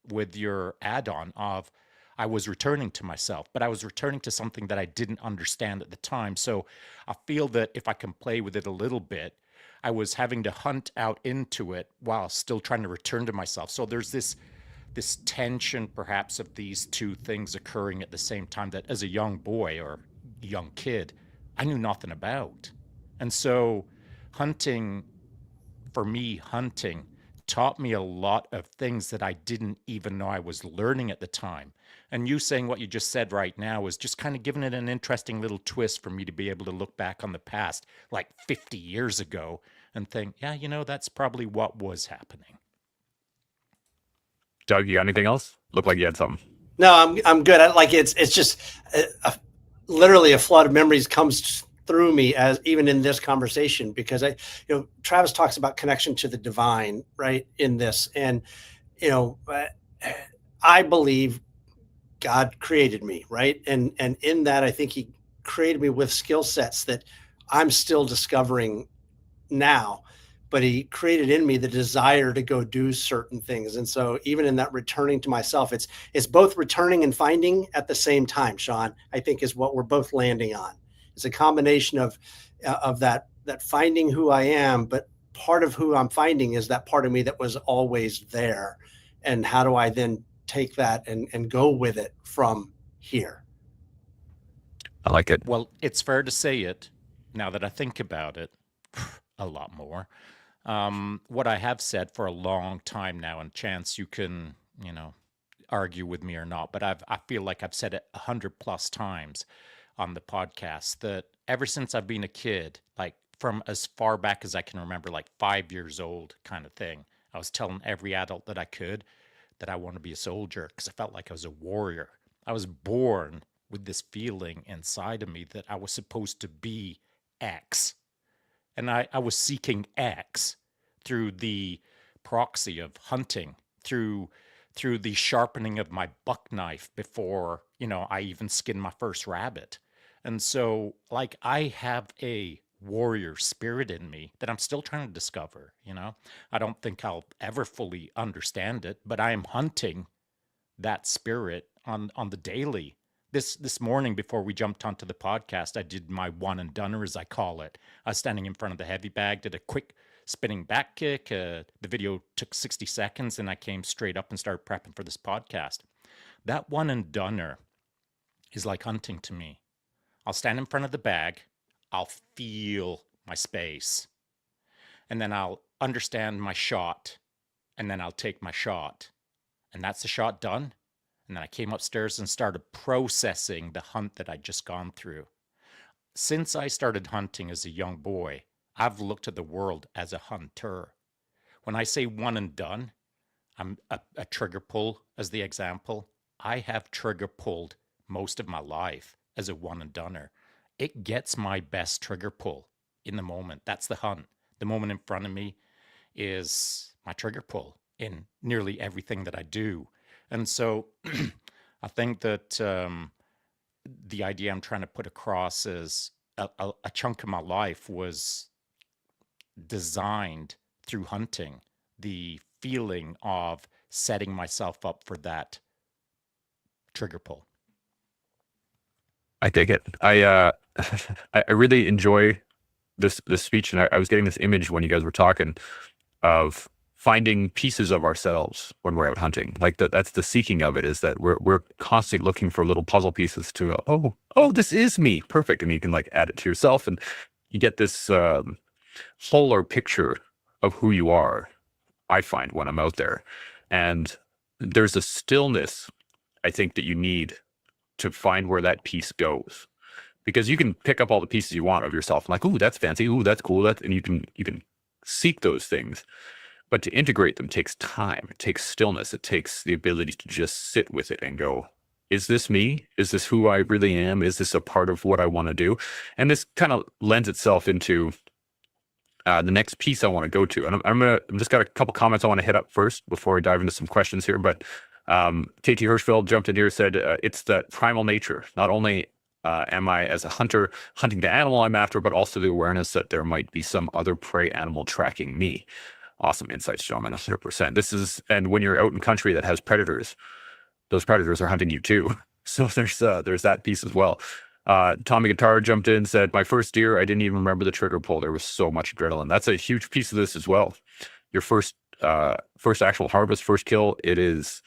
with your add-on of I was returning to myself, but I was returning to something that I didn't understand at the time. So I feel that if I can play with it a little bit, I was having to hunt out into it while still trying to return to myself. So there's this tension perhaps of these two things occurring at the same time that as a young boy or young kid, I knew nothing about. And so hunting, for me, hunting taught me a lot of things that I didn't even know I was learning at the time. And you saying what you just said right now is just kind of giving it an interesting little twist for me to be able to look back on the past like 50 years ago and think, yeah, you know, that's probably what was happening. Doug, you got anything else? Looked like you had something. No, I'm good. It's just literally a flood of memories comes through me as even in this conversation, because Travis talks about connection to the divine, right, in this. And, I believe God created me, right? And in that, I think he created me with skill sets that I'm still discovering now, but he created in me the desire to go do certain things. And so even in that returning to myself, it's both returning and finding at the same time, Sean, I think is what we're both landing on. It's a combination of that finding who I am, but part of who I'm finding is that part of me that was always there. And how do I then take that and go with it from here? I like it. Well, it's fair to say it, now that I think about it, a lot more. What I have said for a long time now, and Chance, you can, argue with me or not, but I feel like I've said it 100+ times on the podcast, that ever since I've been a kid, like from as far back as I can remember, like 5 years old kind of thing, I was telling every adult that I could that I want to be a soldier because I felt like I was a warrior. I was born with this feeling inside of me that I was supposed to be X. And I was seeking X through the proxy of hunting, through the sharpening of my buck knife before, I even skinned my first rabbit. And so, like, I have a warrior spirit in me that I'm still trying to discover, I don't think I'll ever fully understand it, but I am hunting that spirit on the daily. This morning before we jumped onto the podcast, I did my one and doneer, as I call it. I was standing in front of the heavy bag, did a quick spinning back kick. The video took 60 seconds, and I came straight up and started prepping for this podcast. That one and doneer is like hunting to me. I'll stand in front of the bag, I'll feel my space, and then I'll understand my shot, and then I'll take my shot. And that's the shot done. And then I came upstairs and started processing the hunt that I'd just gone through. Since I started hunting as a young boy, I've looked at the world as a hunter. When I say one and done, I'm a trigger pull as the example. I have trigger pulled most of my life as a one and doneer. It gets my best trigger pull in the moment. That's the hunt. The moment in front of me is my trigger pull in nearly everything that I do. And so I think that the idea I'm trying to put across is a chunk of my life was designed through hunting, the feeling of setting myself up for that trigger pull. I dig it. I really enjoy this speech, and I was getting this image when you guys were talking of finding pieces of ourselves when we're out hunting. Like that's the seeking of it, is that we're constantly looking for little puzzle pieces to oh, this is me, perfect, and you can like add it to yourself, and you get this fuller picture of who you are. I find when I'm out there, and there's a stillness I think that you need to find where that piece goes, because you can pick up all the pieces you want of yourself, like, ooh, that's fancy, ooh, that's cool, and you can seek those things. But to integrate them takes time. It takes stillness. It takes the ability to just sit with it and go, is this me? Is this who I really am? Is this a part of what I want to do? And this kind of lends itself into the next piece I want to go to. And I'm just got a couple comments I want to hit up first before we dive into some questions here. But KT Hirschfeld jumped in here, said it's that primal nature. Not only am I as a hunter hunting the animal I'm after, but also the awareness that there might be some other prey animal tracking me. Awesome insights, gentlemen, 100%. And when you're out in country that has predators, those predators are hunting you too. So there's that piece as well. Tommy Guitar jumped in, said, my first deer, I didn't even remember the trigger pull. There was so much adrenaline. That's a huge piece of this as well. Your first actual harvest, first kill, it is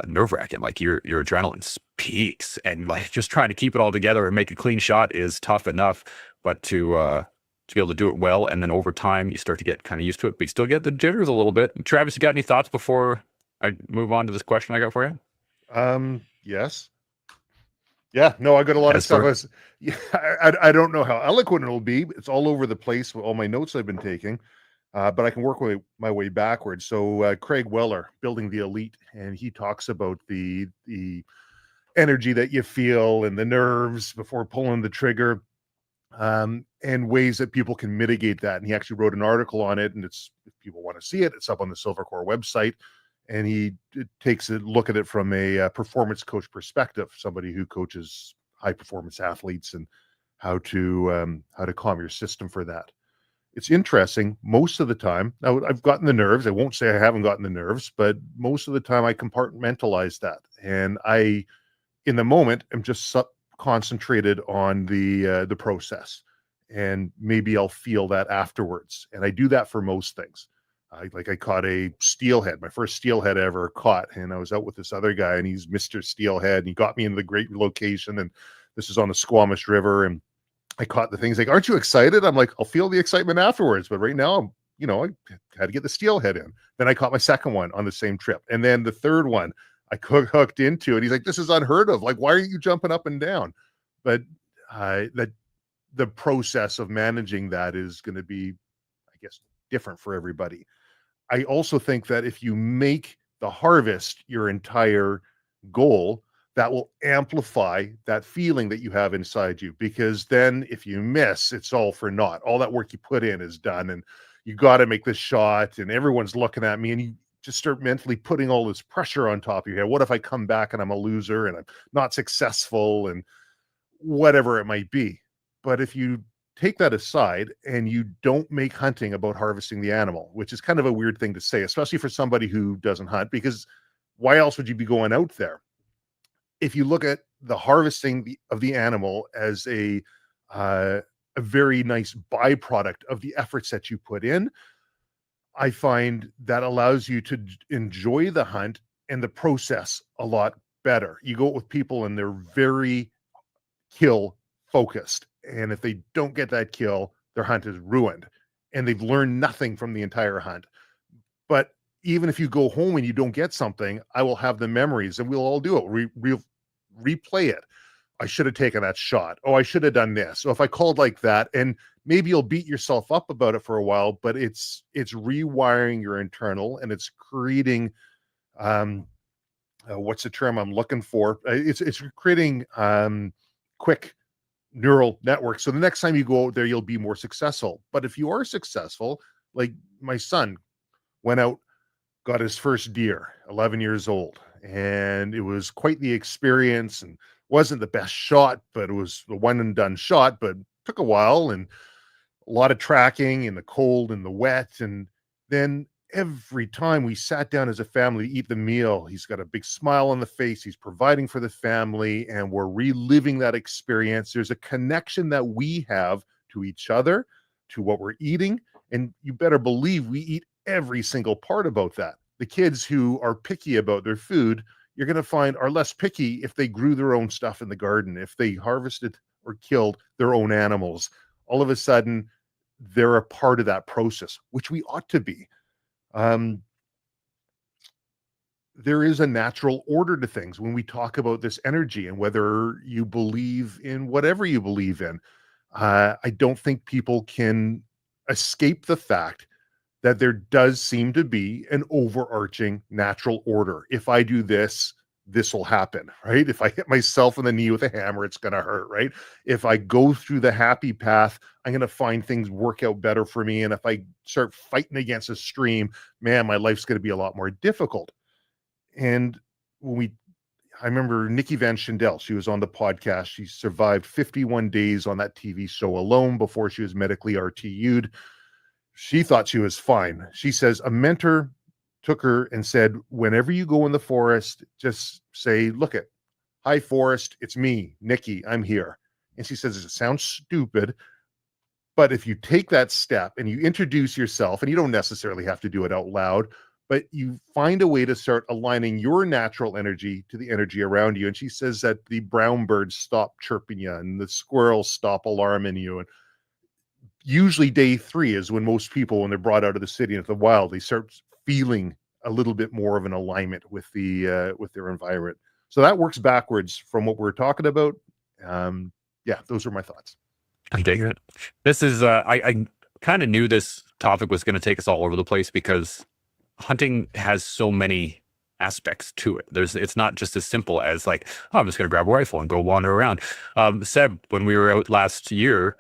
nerve-wracking. Like your adrenaline peaks, and like just trying to keep it all together and make a clean shot is tough enough, but to be able to do it well, and then over time you start to get kind of used to it, but you still get the jitters a little bit. Travis, you got any thoughts before I move on to this question I got for you? Yes. Yeah, no, I got a lot of stuff. I don't know how eloquent it'll be. It's all over the place with all my notes I've been taking, but I can work my way backwards. So Craig Weller, Building the Elite, and he talks about the energy that you feel and the nerves before pulling the trigger, and ways that people can mitigate that. And he actually wrote an article on it, and it's, if people want to see it, it's up on the Silvercore website. and he takes a look at it from a performance coach perspective, somebody who coaches high performance athletes and how to calm your system for that. It's interesting. Most of the time, now I've gotten the nerves. I won't say I haven't gotten the nerves, but most of the time I compartmentalize that, and in the moment, am just concentrated on the process, and maybe I'll feel that afterwards. And I do that for most things. I caught a steelhead, my first steelhead I ever caught, and I was out with this other guy, and he's Mr. Steelhead, and he got me into the great location, and this is on the Squamish River, and I caught the things. Like, aren't you excited? I'm like, I'll feel the excitement afterwards, but right now, I had to get the steelhead in. Then I caught my second one on the same trip, and then the third one I hooked into, and he's like, "This is unheard of. Like, why are you jumping up and down?" But that the process of managing that is going to be, I guess, different for everybody. I also think that if you make the harvest your entire goal, that will amplify that feeling that you have inside you, because then if you miss, it's all for naught. All that work you put in is done, and you got to make this shot, and everyone's looking at me, and you just start mentally putting all this pressure on top of your head. What if I come back and I'm a loser and I'm not successful, and whatever it might be? But if you take that aside and you don't make hunting about harvesting the animal, which is kind of a weird thing to say, especially for somebody who doesn't hunt, because why else would you be going out there? If you look at the harvesting of the animal as a very nice byproduct of the efforts that you put in, I find that allows you to enjoy the hunt and the process a lot better. You go out with people and they're very kill focused, and if they don't get that kill, their hunt is ruined, and they've learned nothing from the entire hunt. But even if you go home and you don't get something, I will have the memories, and we'll all do it. Replay it. I should have taken that shot. Oh, I should have done this. So if I called like that, and maybe you'll beat yourself up about it for a while, but it's rewiring your internal, and it's creating what's the term I'm looking for? It's creating quick neural networks. So the next time you go out there, you'll be more successful. But if you are successful, like my son went out, got his first deer, 11 years old, and it was quite the experience, and wasn't the best shot, but it was the one and done shot, but took a while and a lot of tracking in the cold and the wet. And then every time we sat down as a family to eat the meal, he's got a big smile on the face. He's providing for the family, and we're reliving that experience. There's a connection that we have to each other, to what we're eating. And you better believe we eat every single part about that. The kids who are picky about their food, you're going to find are less picky if they grew their own stuff in the garden, if they harvested or killed their own animals. All of a sudden, they're a part of that process, which we ought to be. There is a natural order to things when we talk about this energy, and whether you believe in whatever you believe in. I don't think people can escape the fact that there does seem to be an overarching natural order. If I do this, this will happen, right? If I hit myself in the knee with a hammer, it's going to hurt, right? If I go through the happy path, I'm going to find things work out better for me. And if I start fighting against a stream, man, my life's going to be a lot more difficult. And I remember Nikki Van Schendel, she was on the podcast. She survived 51 days on that TV show alone before she was medically RTU'd. She thought she was fine. She says a mentor took her and said, whenever you go in the forest, just say, look at, hi forest, it's me, Nikki, I'm here. And she says, it sounds stupid, but if you take that step and you introduce yourself, and you don't necessarily have to do it out loud, but you find a way to start aligning your natural energy to the energy around you. And she says that the brown birds stop chirping you, and the squirrels stop alarming you. And usually day 3 is when most people, when they're brought out of the city into the wild, they start feeling a little bit more of an alignment with their environment. So that works backwards from what we're talking about. Yeah, those are my thoughts. I'm digging it. This is I kind of knew this topic was going to take us all over the place, because hunting has so many aspects to it. It's not just as simple as like, oh, I'm just going to grab a rifle and go wander around. Seb, when we were out last year,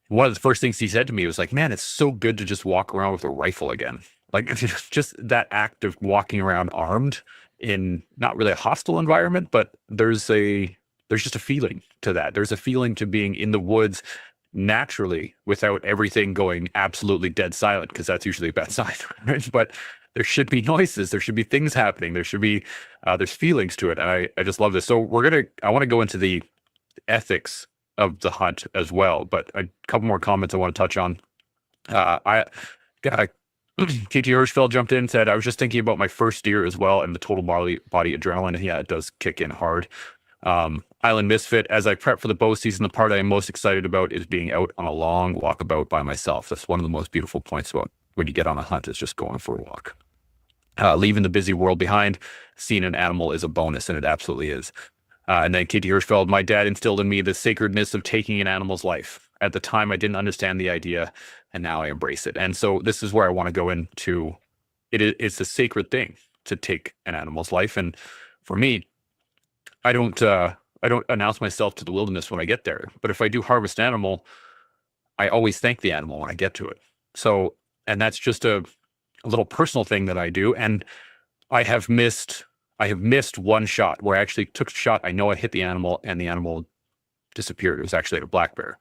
one of the first things he said to me was like, man, it's so good to just walk around with a rifle again. Like just that act of walking around armed in not really a hostile environment, but there's just a feeling to that. There's a feeling to being in the woods naturally without everything going absolutely dead silent, because that's usually a bad sign, right? But there should be noises, there should be things happening, there should be there's feelings to it. And I just love this. So I want to go into the ethics of the hunt as well, but a couple more comments I want to touch on. I got KT Hirschfeld jumped in and said, I was just thinking about my first deer as well and the total body adrenaline. Yeah, it does kick in hard. Island Misfit, as I prep for the bow season, the part I am most excited about is being out on a long walkabout by myself. That's one of the most beautiful points about when you get on a hunt, is just going for a walk. Leaving the busy world behind, seeing an animal is a bonus, and it absolutely is. And then KT Hirschfeld, my dad instilled in me the sacredness of taking an animal's life. At the time, I didn't understand the idea, and now I embrace it. And so this is where I want to go into it's a sacred thing to take an animal's life. And for me, I don't announce myself to the wilderness when I get there. But if I do harvest animal, I always thank the animal when I get to it. So, and that's just a little personal thing that I do. And I have missed one shot where I actually took a shot. I know I hit the animal and the animal disappeared. It was actually a black bear.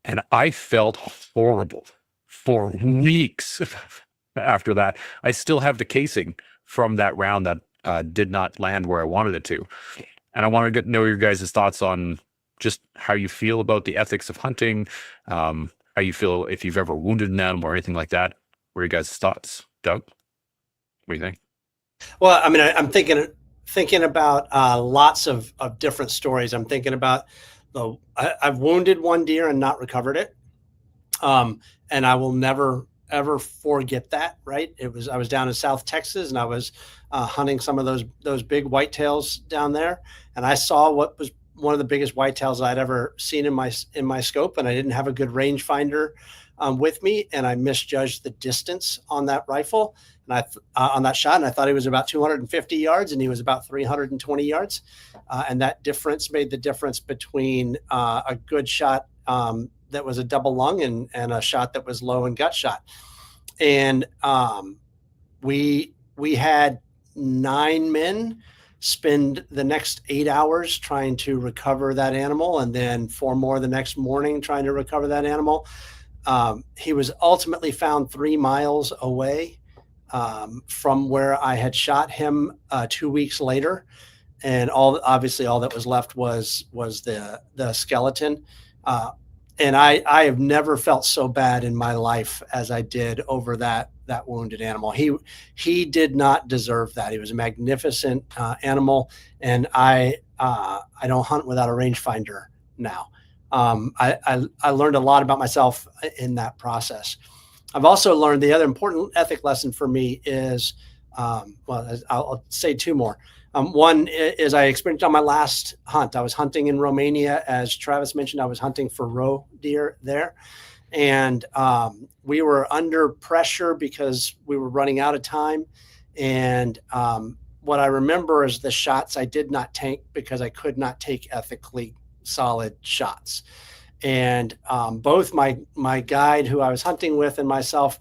And I felt horrible for weeks after that. I still have the casing from that round that did not land where I wanted it to. And I want to know your guys' thoughts on just how you feel about the ethics of hunting, how you feel if you've ever wounded an animal or anything like that. What are your guys' thoughts? Doug, what do you think? Well, I mean, I'm thinking about lots of different stories. I'm thinking about I've wounded one deer and not recovered it. And I will never, ever forget that. Right. I was down in South Texas and I was hunting some of those big whitetails down there. And I saw what was one of the biggest whitetails I'd ever seen in my scope. And I didn't have a good rangefinder with me. And I misjudged the distance on that rifle and on that shot. And I thought he was about 250 yards and he was about 320 yards. And that difference made the difference between a good shot that was a double lung and a shot that was low and gut shot. And we had 9 men spend the next 8 hours trying to recover that animal, and then 4 more the next morning trying to recover that animal. He was ultimately found 3 miles away from where I had shot him 2 weeks later. And obviously all that was left was the skeleton. And I have never felt so bad in my life as I did over that wounded animal. He did not deserve that. He was a magnificent animal, and I don't hunt without a rangefinder now. I learned a lot about myself in that process. I've also learned the other important ethic lesson for me is, I'll say 2 more. One is I experienced on my last hunt. I was hunting in Romania. As Travis mentioned, I was hunting for roe deer there. And we were under pressure because we were running out of time. And what I remember is the shots I did not take because I could not take ethically solid shots. And both my guide who I was hunting with and myself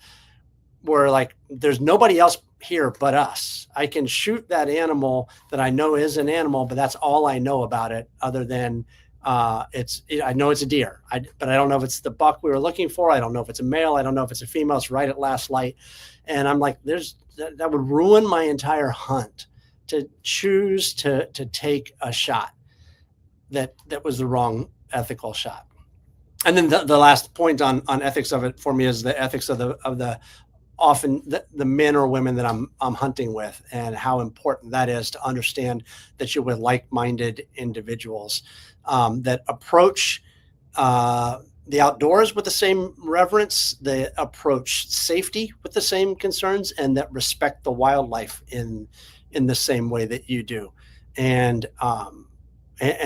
were like, there's nobody else here but us. I can shoot that animal that I know is an animal, but that's all I know about it, other than I know it's a deer, but I don't know if it's the buck we were looking for. I don't know if it's a male. I don't know if it's a female. It's right at last light. And I'm like, that would ruin my entire hunt to choose to take a shot that was the wrong ethical shot. And then the last point on ethics of it for me is the ethics of the often the men or women that I'm hunting with, and how important that is to understand that you're with like-minded individuals that approach the outdoors with the same reverence, they approach safety with the same concerns, and that respect the wildlife in the same way that you do. And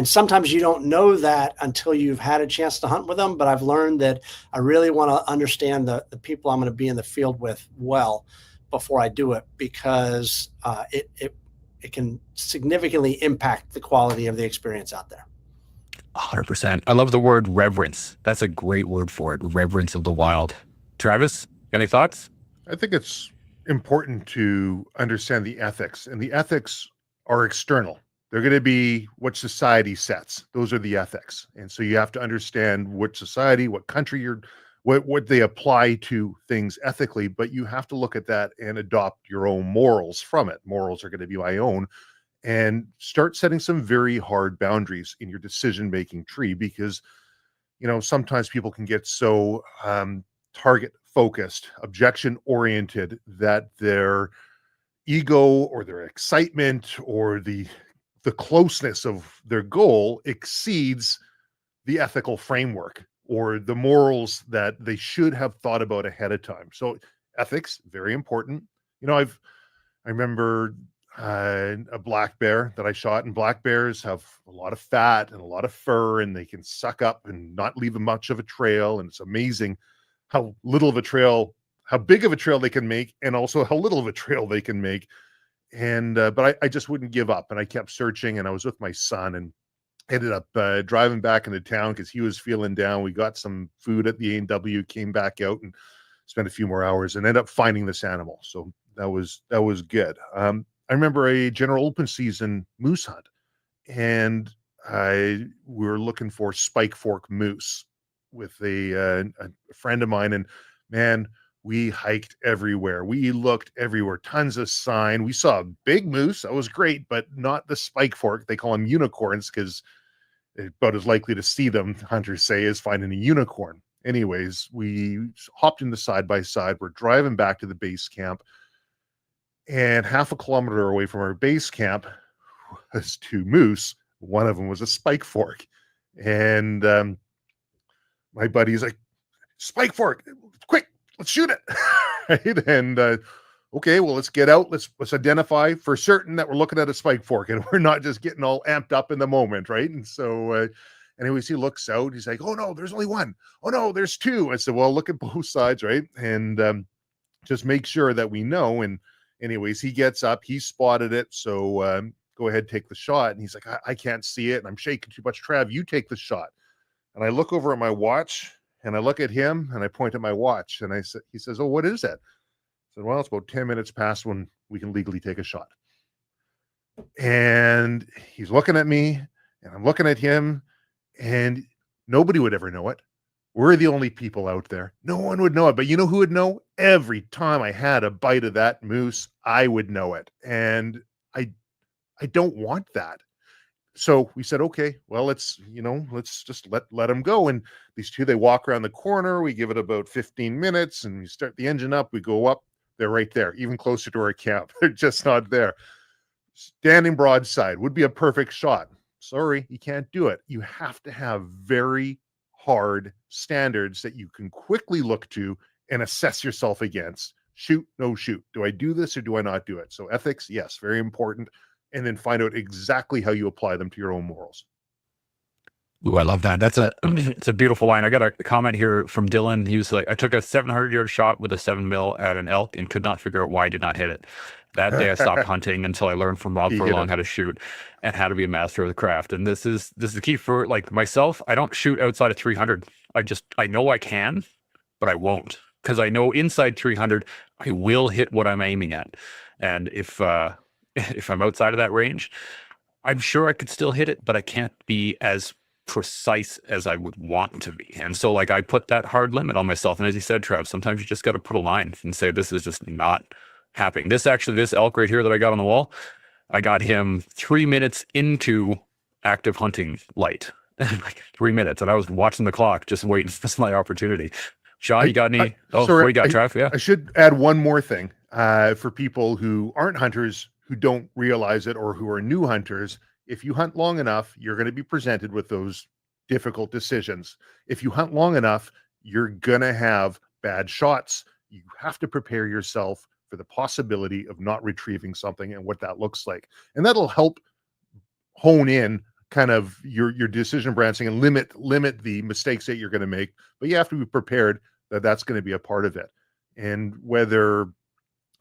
sometimes you don't know that until you've had a chance to hunt with them. But I've learned that I really want to understand the people I'm going to be in the field with well before I do it, because it can significantly impact the quality of the experience out there. 100%. I love the word reverence. That's a great word for it. Reverence of the wild. Travis, any thoughts? I think it's important to understand the ethics, and the ethics are external. They're going to be what society sets. Those are the ethics. And so you have to understand what society, what country what they apply to things ethically, but you have to look at that and adopt your own morals from it. Morals are going to be my own, and start setting some very hard boundaries in your decision-making tree, because, sometimes people can get so target focused, objection oriented, that their ego or their excitement or the closeness of their goal exceeds the ethical framework or the morals that they should have thought about ahead of time. So ethics, very important. I remember a black bear that I shot, and black bears have a lot of fat and a lot of fur, and they can suck up and not leave much of a trail. And it's amazing how little of a trail, how big of a trail they can make, and also how little of a trail they can make. And but I just wouldn't give up, and I kept searching, and I was with my son, and ended up driving back into town because he was feeling down. We got some food at the A&W, came back out and spent a few more hours, and ended up finding this animal. So that was good. I remember a general open season moose hunt, and we were looking for spike fork moose with a friend of mine, and man, we hiked everywhere. We looked everywhere. Tons of sign. We saw a big moose. That was great, but not the spike fork. They call them unicorns because about as likely to see them, hunters say, is finding a unicorn. Anyways, we hopped in the side by side. We're driving back to the base camp, and half a kilometer away from our base camp was two moose. One of them was a spike fork, and my buddy's like, "Spike fork, quick, let's shoot it!" Right? And okay, well, let's get out. Let's identify for certain that we're looking at a spike fork, and we're not just getting all amped up in the moment, right? And so, anyways, he looks out. He's like, "Oh no, there's only one. Oh no, there's two." I said, "Well, look at both sides, right? And just make sure that we know." And anyways, he gets up. He spotted it. So go ahead, take the shot. And he's like, I can't see it, and I'm shaking too much. Trav, you take the shot. And I look over at my watch, and I look at him, and I point at my watch, and he says, "Oh, what is that?" I said, "Well, it's about 10 minutes past when we can legally take a shot." And he's looking at me, and I'm looking at him, and nobody would ever know it. We're the only people out there. No one would know it. But you know who would know? Every time I had a bite of that moose, I would know it. And I don't want that. So we said, okay, well, let's just let them go. And these two, they walk around the corner. We give it about 15 minutes, and we start the engine up. We go up. They're right there, even closer to our camp. They're just not there. Standing broadside would be a perfect shot. Sorry, you can't do it. You have to have very hard standards that you can quickly look to and assess yourself against. Shoot, no shoot. Do I do this or do I not do it? So ethics, yes, very important. And then find out exactly how you apply them to your own morals. Ooh, I love that. It's a beautiful line. I got a comment here from Dylan. He was like, "I took a 700-yard shot with a 7 mil at an elk and could not figure out why I did not hit it. That day I stopped hunting until I learned from Bob Furlong how to shoot and how to be a master of the craft." And this is the key for like myself. I don't shoot outside of 300. I know I can, but I won't, because I know inside 300 I will hit what I'm aiming at. And if I'm outside of that range, I'm sure I could still hit it, but I can't be as precise as I would want to be. And so like I put that hard limit on myself. And as you said, Trav, sometimes you just got to put a line and say, this is just not happening. This elk right here that I got on the wall, I got him 3 minutes into active hunting light. Like 3 minutes. And I was watching the clock, just waiting for my opportunity. Sean, you got any? What you got, Trav? Yeah. I should add one more thing for people who aren't hunters, who don't realize it, or who are new hunters. If you hunt long enough, you're going to be presented with those difficult decisions. If you hunt long enough, you're going to have bad shots. You have to prepare yourself for the possibility of not retrieving something and what that looks like. And that'll help hone in kind of your decision branching and limit the mistakes that you're going to make. But you have to be prepared that that's going to be a part of it. And whether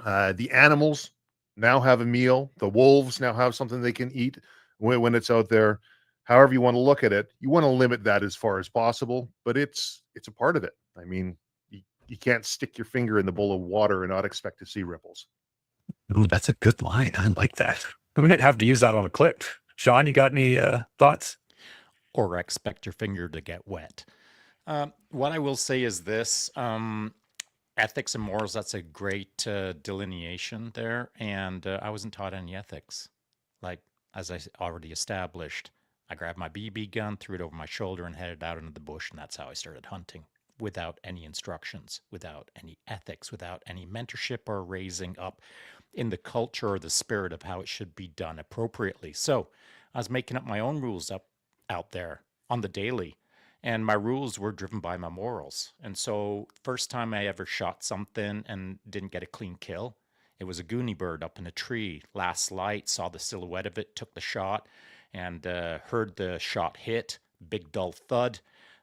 the animals now have a meal, the wolves now have something they can eat when it's out there, however you want to look at it, you want to limit that as far as possible, but it's a part of it. I mean, You can't stick your finger in the bowl of water and not expect to see ripples. Ooh, that's a good line. I like that. We might have to use that on a clip. Sean, you got any thoughts? Or expect your finger to get wet. What I will say is this: ethics and morals. That's a great delineation there, and I wasn't taught any ethics. Like, as I already established, I grabbed my BB gun, threw it over my shoulder, and headed out into the bush, and that's how I started hunting, without any instructions, without any ethics, without any mentorship or raising up in the culture or the spirit of how it should be done appropriately. So I was making up my own rules up out there on the daily, and my rules were driven by my morals. And so first time I ever shot something and didn't get a clean kill, it was a goonie bird up in a tree. Last light, saw the silhouette of it, took the shot, and heard the shot hit, big dull thud.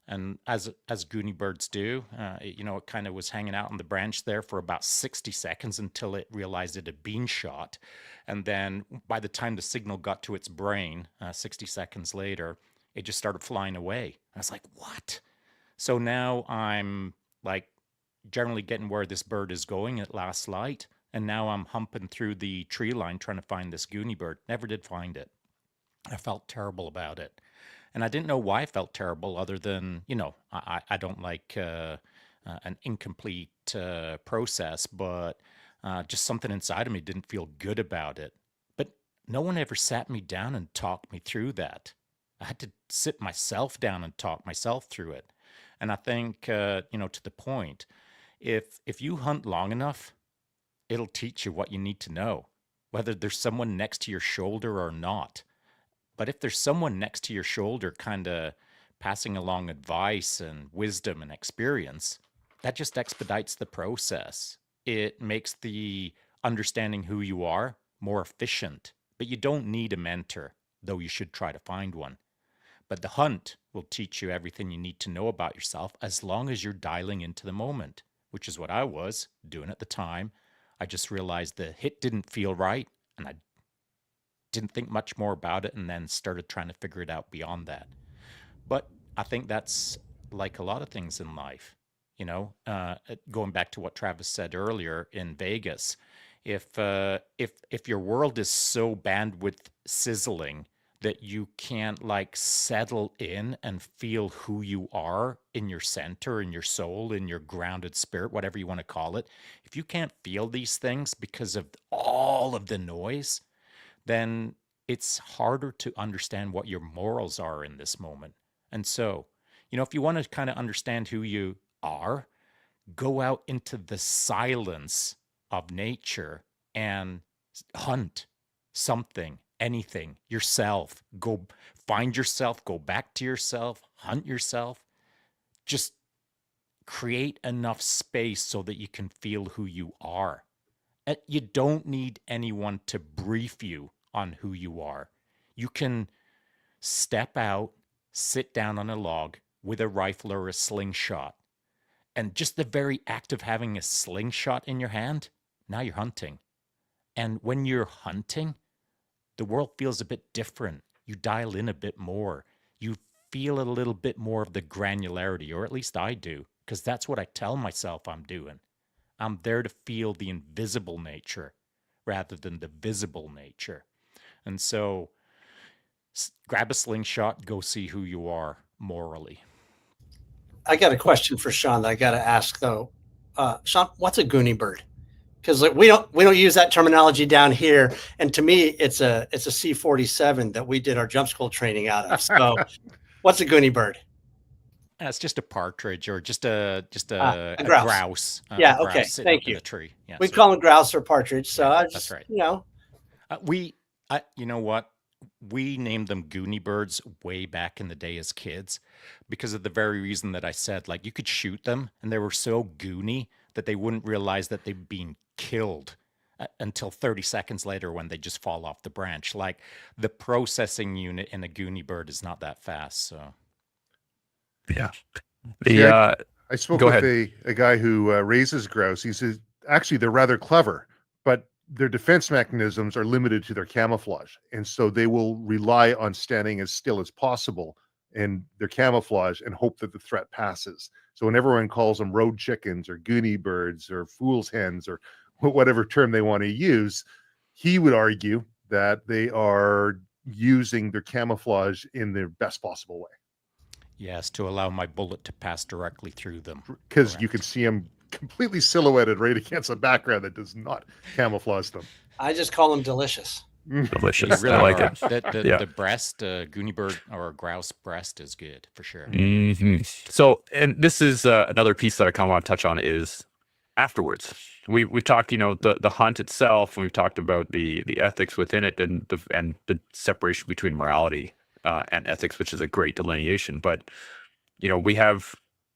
And as goonie birds do, it kind of was hanging out on the branch there for about 60 seconds until it realized it had been shot. And then by the time the signal got to its brain, 60 seconds later, it just started flying away. I was like, what? So now I'm like generally getting where this bird is going at last light. And now I'm humping through the tree line trying to find this goonie bird. Never did find it. I felt terrible about it. And I didn't know why I felt terrible other than, I don't like an incomplete process, but just something inside of me didn't feel good about it. But no one ever sat me down and talked me through that. I had to sit myself down and talk myself through it. And I think, to the point, if you hunt long enough, it'll teach you what you need to know, whether there's someone next to your shoulder or not. But if there's someone next to your shoulder kind of passing along advice and wisdom and experience, that just expedites the process. It makes the understanding who you are more efficient. But you don't need a mentor, though you should try to find one. But the hunt will teach you everything you need to know about yourself as long as you're dialing into the moment, which is what I was doing at the time. I just realized the hit didn't feel right, and I didn't think much more about it, and then started trying to figure it out beyond that. But I think that's like a lot of things in life, going back to what Travis said earlier in Vegas. If your world is so bandwidth sizzling that you can't like settle in and feel who you are in your center, in your soul, in your grounded spirit, whatever you want to call it, if you can't feel these things because of all of the noise, then it's harder to understand what your morals are in this moment. And so, if you want to kind of understand who you are, go out into the silence of nature and hunt something, anything, yourself. Go find yourself, go back to yourself, hunt yourself. Just create enough space so that you can feel who you are. You don't need anyone to brief you on who you are. You can step out, sit down on a log with a rifle or a slingshot. And just the very act of having a slingshot in your hand, now you're hunting. And when you're hunting, the world feels a bit different. You dial in a bit more. You feel a little bit more of the granularity, or at least I do, because that's what I tell myself I'm doing. I'm there to feel the invisible nature rather than the visible nature. And so grab a slingshot, go see who you are morally. I got a question for Sean that I got to ask though. Sean, what's a goonie bird? Because we don't use that terminology down here, and to me, it's a C-47 that we did our jump school training out of. So, what's a goonie bird? It's just a partridge or just a grouse. grouse. Yeah. A grouse Okay. sitting Thank up in you. a tree. Yeah, We call them grouse or partridge. So yeah, I just, that's right. You know what? We named them goonie birds way back in the day as kids because of the very reason that I said, like you could shoot them and they were so goony that they wouldn't realize that they'd been killed until 30 seconds later when they just fall off the branch. Like the processing unit in a goonie bird is not that fast. So, yeah. I spoke go with ahead. a guy who raises grouse. He says, actually, they're rather clever, but their defense mechanisms are limited to their camouflage. And so they will rely on standing as still as possible and their camouflage and hope that the threat passes. So when everyone calls them road chickens or goony birds or fool's hens or whatever term they want to use, he would argue that they are using their camouflage in their best possible way. Yes, to allow my bullet to pass directly through them. Because you can see them completely silhouetted right against a background that does not camouflage them. I just call them delicious. Delicious. Really I like are. it. The breast, goony bird or grouse breast is good for sure. So, and this is another piece that I kind of want to touch on is afterwards. We've talked, the hunt itself, and we've talked about the ethics within it, and the separation between morality and ethics, which is a great delineation. But we have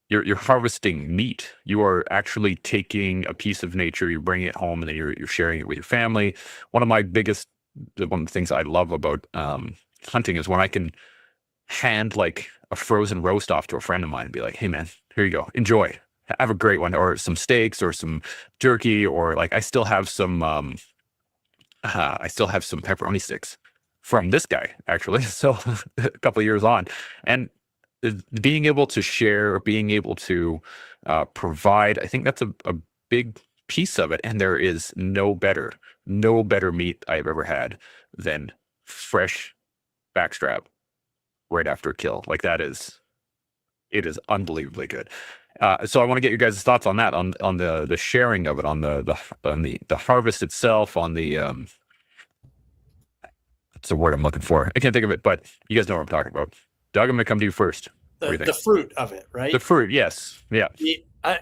you're harvesting meat. You are actually taking a piece of nature, you're bringing it home, and then you're sharing it with your family. One of the things I love about hunting is when I can hand like a frozen roast off to a friend of mine and be like, hey man, here you go, enjoy, have a great one, or some steaks or some jerky, or like I still have some pepperoni sticks from this guy actually. So a couple of years on, and being able to share, being able to provide, I think that's a big piece of it. And there is no better meat I've ever had than fresh backstrap right after a kill. Like it is unbelievably good. So I want to get your guys' thoughts on that, on the sharing of it, on the harvest itself, on the that's the word I'm looking for. I can't think of it, but you guys know what I'm talking about. Doug, I'm going to come to you first. The fruit of it, right? The fruit, yes. Yeah.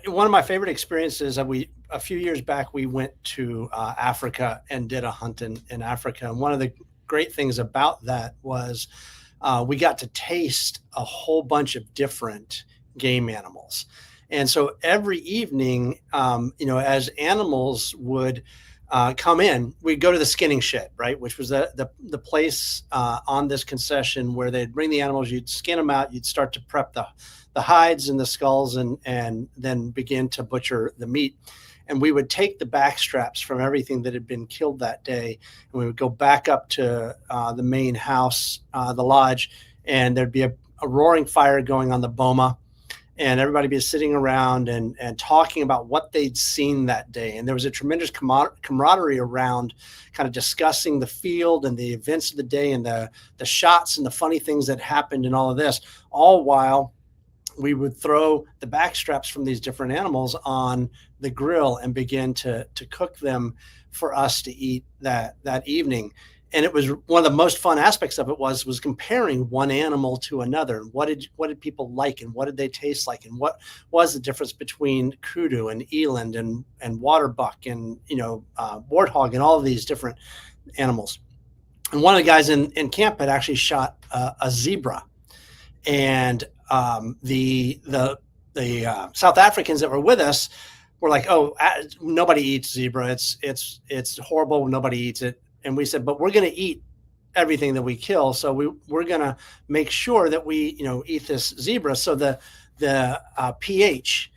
One of my favorite experiences, a few years back, we went to Africa and did a hunt in Africa. And one of the great things about that was we got to taste a whole bunch of different game animals. And so every evening, as animals would come in, we'd go to the skinning shed, right? Which was the place on this concession where they'd bring the animals, you'd skin them out, you'd start to prep the hides and the skulls, and then begin to butcher the meat. And we would take the back straps from everything that had been killed that day, and we would go back up to the main house, the lodge, and there'd be a roaring fire going on the boma, and everybody be sitting around and talking about what they'd seen that day. And there was a tremendous camaraderie around kind of discussing the field and the events of the day and the shots and the funny things that happened and all of this, all while we would throw the back straps from these different animals on the grill and begin to cook them for us to eat that evening. And it was one of the most fun aspects of it was comparing one animal to another. What did people like, and what did they taste like, and what was the difference between kudu and eland and waterbuck and warthog and all of these different animals. And one of the guys in camp had actually shot a zebra, and the South Africans that were with us were like, "Oh, nobody eats zebra. It's horrible. Nobody eats it." And we said, but we're going to eat everything that we kill. So we're going to make sure that we, eat this zebra. So the PH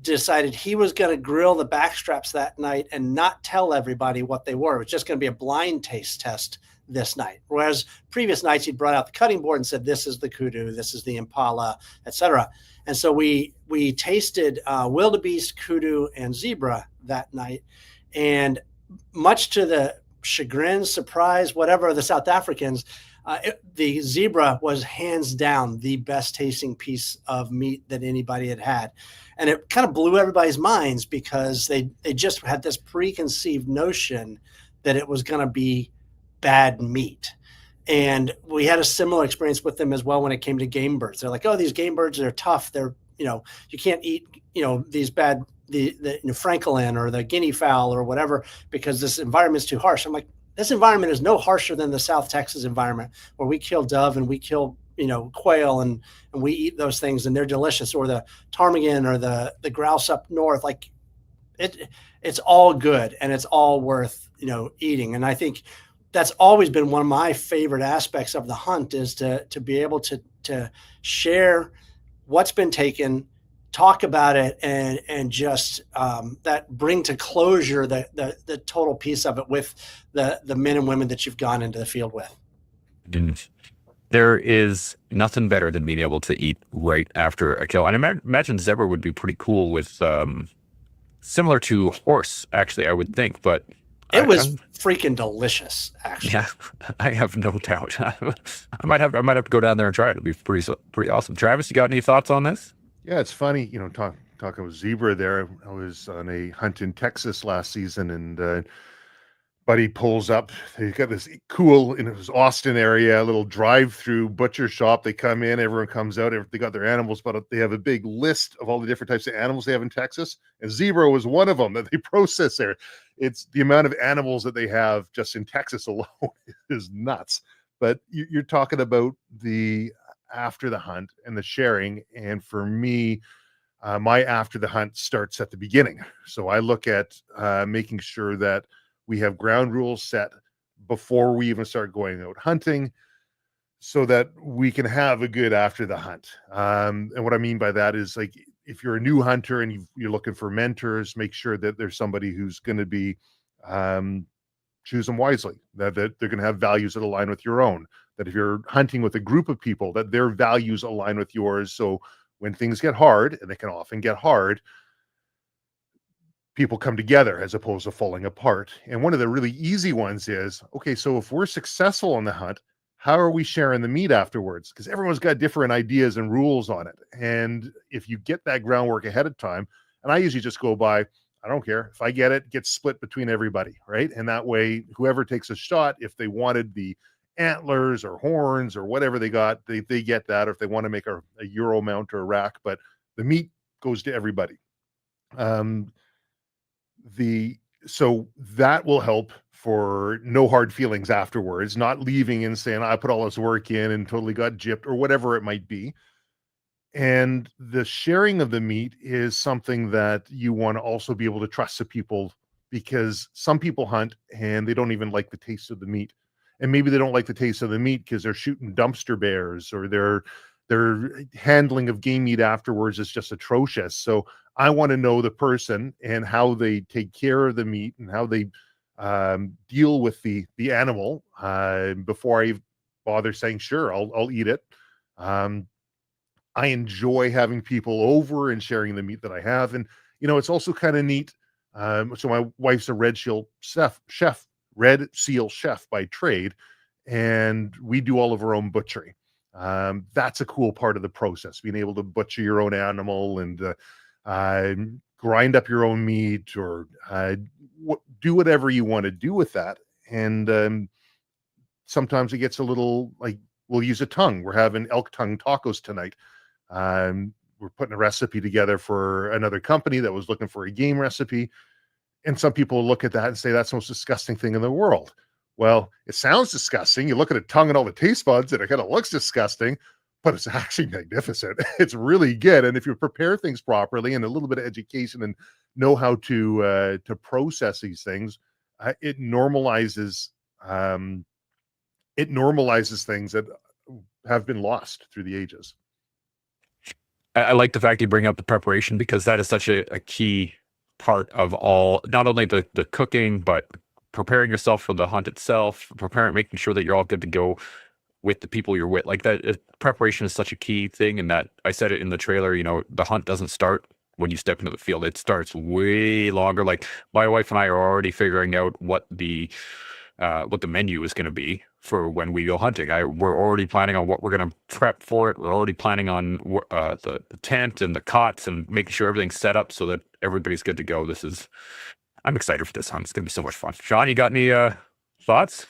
decided he was going to grill the backstraps that night and not tell everybody what they were. It was just going to be a blind taste test this night. Whereas previous nights he'd brought out the cutting board and said, this is the kudu, this is the impala, etc. And so we tasted wildebeest, kudu, and zebra that night. And much to the chagrin, surprise, whatever, the South Africans, the zebra was hands down the best tasting piece of meat that anybody had had. And it kind of blew everybody's minds because they just had this preconceived notion that it was going to be bad meat. And we had a similar experience with them as well when it came to game birds. They're like, oh, these game birds are tough. They're, you can't eat, these bad, the francolin or the guinea fowl or whatever, because this environment's too harsh. I'm like, this environment is no harsher than the South Texas environment where we kill dove and we kill, quail and we eat those things and they're delicious, or the ptarmigan or the grouse up north. Like it's all good and it's all worth, eating. And I think that's always been one of my favorite aspects of the hunt, is to be able to share what's been taken, talk about it, and just that bring to closure the total piece of it with the men and women that you've gone into the field with. There is nothing better than being able to eat right after a kill. And imagine zebra would be pretty cool with similar to horse, actually, I would think. But It was I'm freaking delicious, actually. yeah, I have no doubt. I might have to go down there and try it. It'll be pretty awesome. Travis, you got any thoughts on this? Yeah, it's funny, talking with zebra there. I was on a hunt in Texas last season, and buddy pulls up. He's got this cool, in his Austin area, little drive-through butcher shop. They come in, everyone comes out. They got their animals, but they have a big list of all the different types of animals they have in Texas, and zebra was one of them that they process there. It's the amount of animals that they have just in Texas alone is nuts. But you're talking about the after the hunt and the sharing, and for me, my after the hunt starts at the beginning. So I look at making sure that we have ground rules set before we even start going out hunting so that we can have a good after the hunt. And what I mean by that is, like, if you're a new hunter and you're looking for mentors, make sure that there's somebody who's going to be, choose them wisely, that they're going to have values that align with your own, that if you're hunting with a group of people, that their values align with yours. So when things get hard, and they can often get hard, people come together as opposed to falling apart. And one of the really easy ones is, okay, so if we're successful on the hunt, how are we sharing the meat afterwards? Because everyone's got different ideas and rules on it. And if you get that groundwork ahead of time, and I usually just go by, I don't care. If I get it, it gets split between everybody, right? And that way, whoever takes a shot, if they wanted the antlers or horns or whatever they got, they get that. Or if they want to make a Euro mount or a rack, but the meat goes to everybody. So that will help for no hard feelings afterwards, not leaving and saying, I put all this work in and totally got gypped or whatever it might be. And the sharing of the meat is something that you want to also be able to trust the people, because some people hunt and they don't even like the taste of the meat. And maybe they don't like the taste of the meat because they're shooting dumpster bears, or their handling of game meat afterwards is just atrocious. So I want to know the person and how they take care of the meat and how they deal with the animal before I bother saying, sure, I'll eat it. I enjoy having people over and sharing the meat that I have. And, it's also kind of neat. So my wife's a Red Seal chef by trade, and we do all of our own butchery. That's a cool part of the process, being able to butcher your own animal and grind up your own meat, or do whatever you want to do with that. And sometimes it gets a little, like, we'll use a tongue. We're having elk tongue tacos tonight. We're putting a recipe together for another company that was looking for a game recipe. And some people look at that and say, that's the most disgusting thing in the world. Well, it sounds disgusting. You look at a tongue and all the taste buds, and it kind of looks disgusting, but it's actually magnificent. It's really good. And if you prepare things properly and a little bit of education and know how to process these things, it normalizes things that have been lost through the ages. I like the fact you bring up the preparation, because that is such a key part of all, not only the cooking, but preparing yourself for the hunt itself, making sure that you're all good to go with the people you're with. Like that, preparation is such a key thing. And that, I said it in the trailer, the hunt doesn't start when you step into the field. It starts way longer. Like, my wife and I are already figuring out what the menu is going to be for when we go hunting. We're already planning on what we're going to prep for it. We're already planning on the tent and the cots and making sure everything's set up so that everybody's good to go. I'm excited for this hunt. It's going to be so much fun. Sean, you got any thoughts?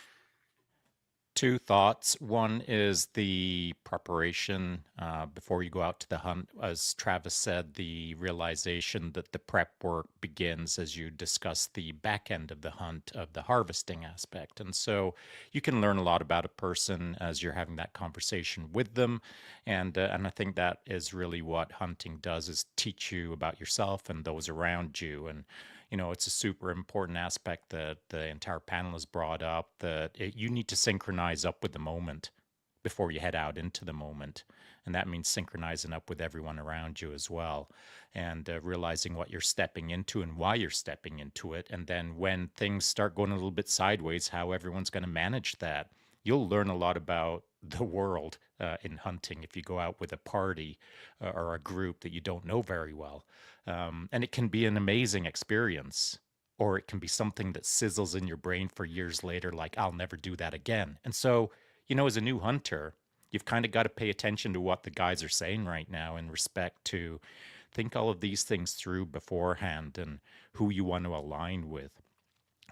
Two thoughts. One is the preparation before you go out to the hunt. As Travis said, the realization that the prep work begins as you discuss the back end of the hunt, of the harvesting aspect. And so you can learn a lot about a person as you're having that conversation with them. And I think that is really what hunting does, is teach you about yourself and those around you. And it's a super important aspect that the entire panel has brought up, that you need to synchronize up with the moment before you head out into the moment. And that means synchronizing up with everyone around you as well, and realizing what you're stepping into and why you're stepping into it. And then when things start going a little bit sideways, how everyone's going to manage that. You'll learn a lot about the world in hunting if you go out with a party or a group that you don't know very well. And it can be an amazing experience, or it can be something that sizzles in your brain for years later, like, I'll never do that again. And so, as a new hunter, you've kind of got to pay attention to what the guys are saying right now in respect to think all of these things through beforehand and who you want to align with.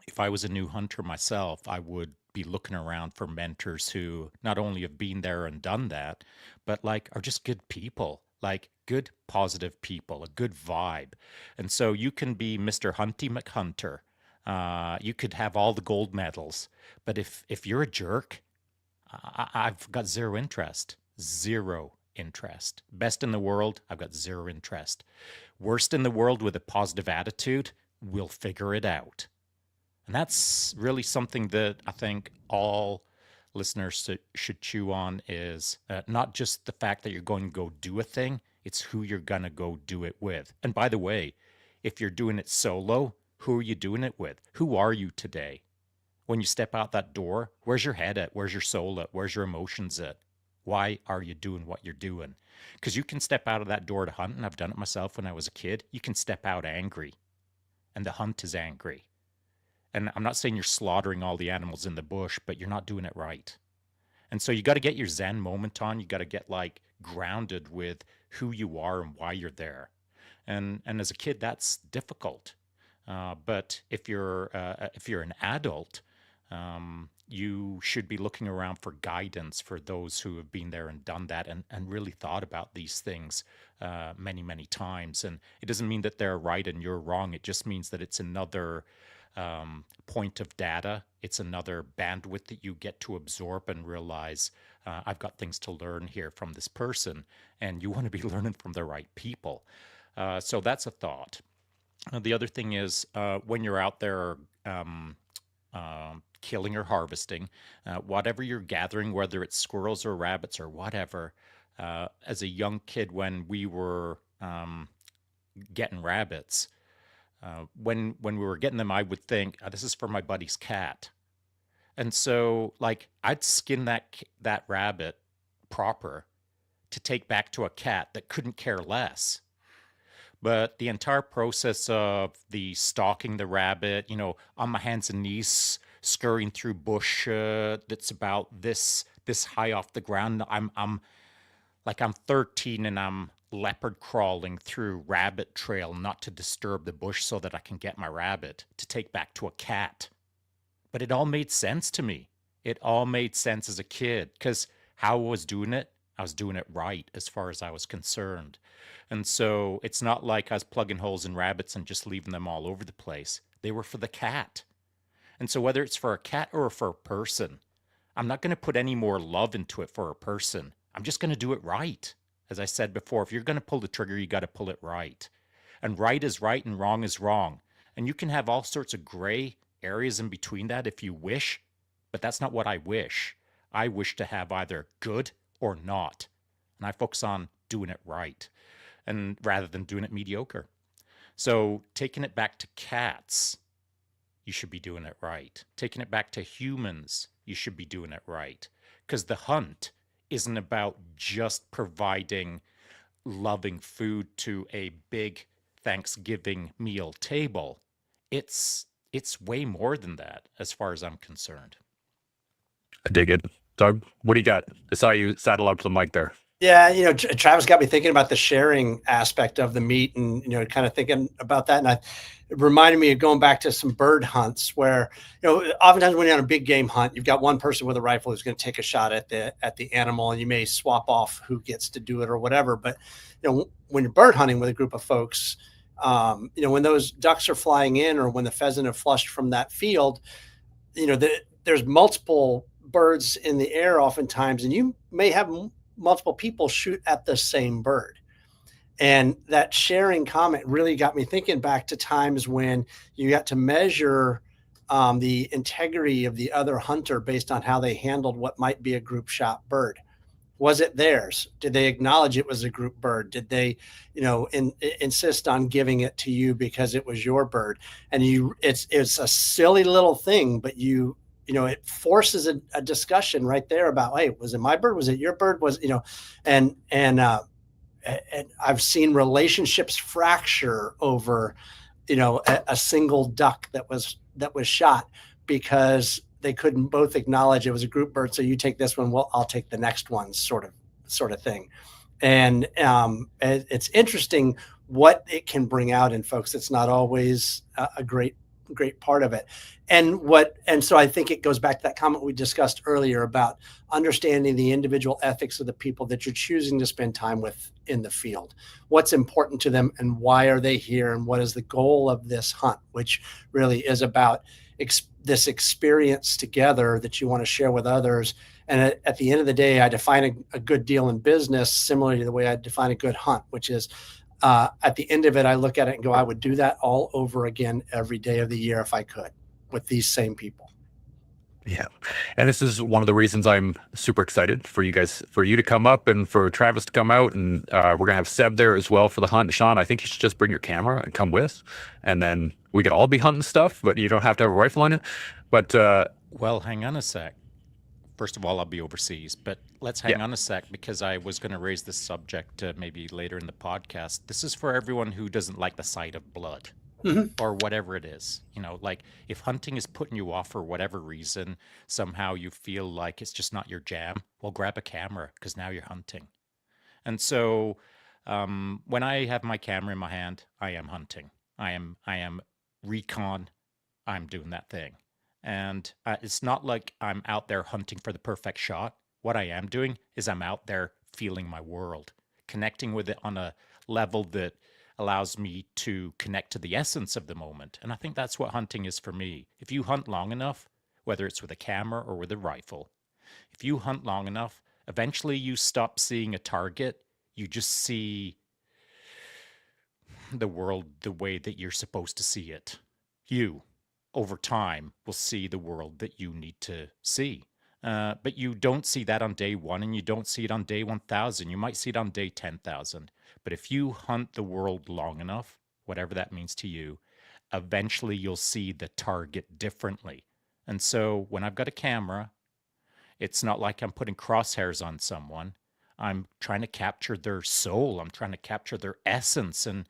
If I was a new hunter myself, I would be looking around for mentors who not only have been there and done that, but like are just good people, like good positive people, a good vibe. And so you can be Mr. Hunty McHunter. You could have all the gold medals, but if you're a jerk, I've got zero interest. Zero interest. Best in the world, I've got zero interest. Worst in the world with a positive attitude, we'll figure it out. And that's really something that I think all listeners should chew on is not just the fact that you're going to go do a thing, it's who you're going to go do it with. And by the way, if you're doing it solo, who are you doing it with? Who are you today? When you step out that door, where's your head at? Where's your soul at? Where's your emotions at? Why are you doing what you're doing? Because you can step out of that door to hunt, and I've done it myself when I was a kid. You can step out angry, and the hunt is angry. And I'm not saying you're slaughtering all the animals in the bush, but you're not doing it right. And so you got to get your Zen moment on. You got to get like grounded with who you are and why you're there. And as a kid, that's difficult. But if you're an adult, you should be looking around for guidance for those who have been there and done that and really thought about these things many, many times. And it doesn't mean that they're right and you're wrong. It just means that it's another point of data. It's another bandwidth that you get to absorb and realize I've got things to learn here from this person, and you want to be learning from the right people. So that's a thought. The other thing is when you're out there killing or harvesting, whatever you're gathering, whether it's squirrels or rabbits or whatever, as a young kid when we were getting rabbits, when we were getting them, I would think, this is for my buddy's cat. And so, like, I'd skin that rabbit proper to take back to a cat that couldn't care less. But the entire process of the stalking the rabbit, on my hands and knees, scurrying through bush that's about this high off the ground. I'm 13 and I'm leopard crawling through rabbit trail not to disturb the bush so that I can get my rabbit to take back to a cat. But it all made sense to me. It all made sense as a kid because how I was doing it right as far as I was concerned. And so it's not like I was plugging holes in rabbits and just leaving them all over the place. They were for the cat. And so whether it's for a cat or for a person, I'm not going to put any more love into it for a person. I'm just going to do it right. As I said before, if you're going to pull the trigger, you got to pull it right. And right is right and wrong is wrong. And you can have all sorts of gray areas in between that if you wish, but that's not what I wish. I wish to have either good or not. And I focus on doing it right, and rather than doing it mediocre. So taking it back to cats, you should be doing it right. Taking it back to humans, you should be doing it right. Because the hunt isn't about just providing loving food to a big Thanksgiving meal table. It's way more than that as far as I'm concerned. I dig it. Doug, what do you got? I saw you saddle up to the mic there. Yeah, Travis got me thinking about the sharing aspect of the meat and, kind of thinking about that. And it reminded me of going back to some bird hunts where, oftentimes when you're on a big game hunt, you've got one person with a rifle who's going to take a shot at the animal, and you may swap off who gets to do it or whatever. But, when you're bird hunting with a group of folks, when those ducks are flying in or when the pheasant have flushed from that field, there's multiple birds in the air oftentimes, and you may have multiple people shoot at the same bird. And that sharing comment really got me thinking back to times when you got to measure the integrity of the other hunter based on how they handled what might be a group shot bird. Was it theirs? Did they acknowledge it was a group bird? Did they, insist on giving it to you because it was your bird? And it's a silly little thing, but you it forces a discussion right there about, hey, was it my bird? Was it your bird? And I've seen relationships fracture over, a single duck that was shot because they couldn't both acknowledge it was a group bird. So you take this one, well, I'll take the next one, sort of thing. And it's interesting what it can bring out in folks. It's not always a great part of it. And so I think it goes back to that comment we discussed earlier about understanding the individual ethics of the people that you're choosing to spend time with in the field. What's important to them and why are they here? And what is the goal of this hunt, which really is about this experience together that you want to share with others. And at the end of the day, I define a good deal in business similarly to the way I define a good hunt, which is at the end of it, I look at it and go, I would do that all over again every day of the year if I could with these same people. Yeah. And this is one of the reasons I'm super excited for you guys, for you to come up and for Travis to come out. And we're going to have Seb there as well for the hunt. Sean, I think you should just bring your camera and come with, and then we could all be hunting stuff, but you don't have to have a rifle on it. But well, hang on a sec. First of all, I'll be overseas, but let's hang on a sec because I was going to raise this subject maybe later in the podcast. This is for everyone who doesn't like the sight of blood. Mm-hmm. Or whatever it is, like if hunting is putting you off for whatever reason, somehow you feel like it's just not your jam, well, grab a camera because now you're hunting. And so when I have my camera in my hand, I am hunting. I am recon. I'm doing that thing. And it's not like I'm out there hunting for the perfect shot. What I am doing is I'm out there feeling my world, connecting with it on a level that allows me to connect to the essence of the moment. And I think that's what hunting is for me. If you hunt long enough, whether it's with a camera or with a rifle, if you hunt long enough, eventually you stop seeing a target. You just see the world the way that you're supposed to see it. You, over time, will see the world that you need to see. But you don't see that on day one, and you don't see it on day 1,000. You might see it on day 10,000. But if you hunt the world long enough, whatever that means to you, eventually you'll see the target differently. And so when I've got a camera, it's not like I'm putting crosshairs on someone. I'm trying to capture their soul. I'm trying to capture their essence. And,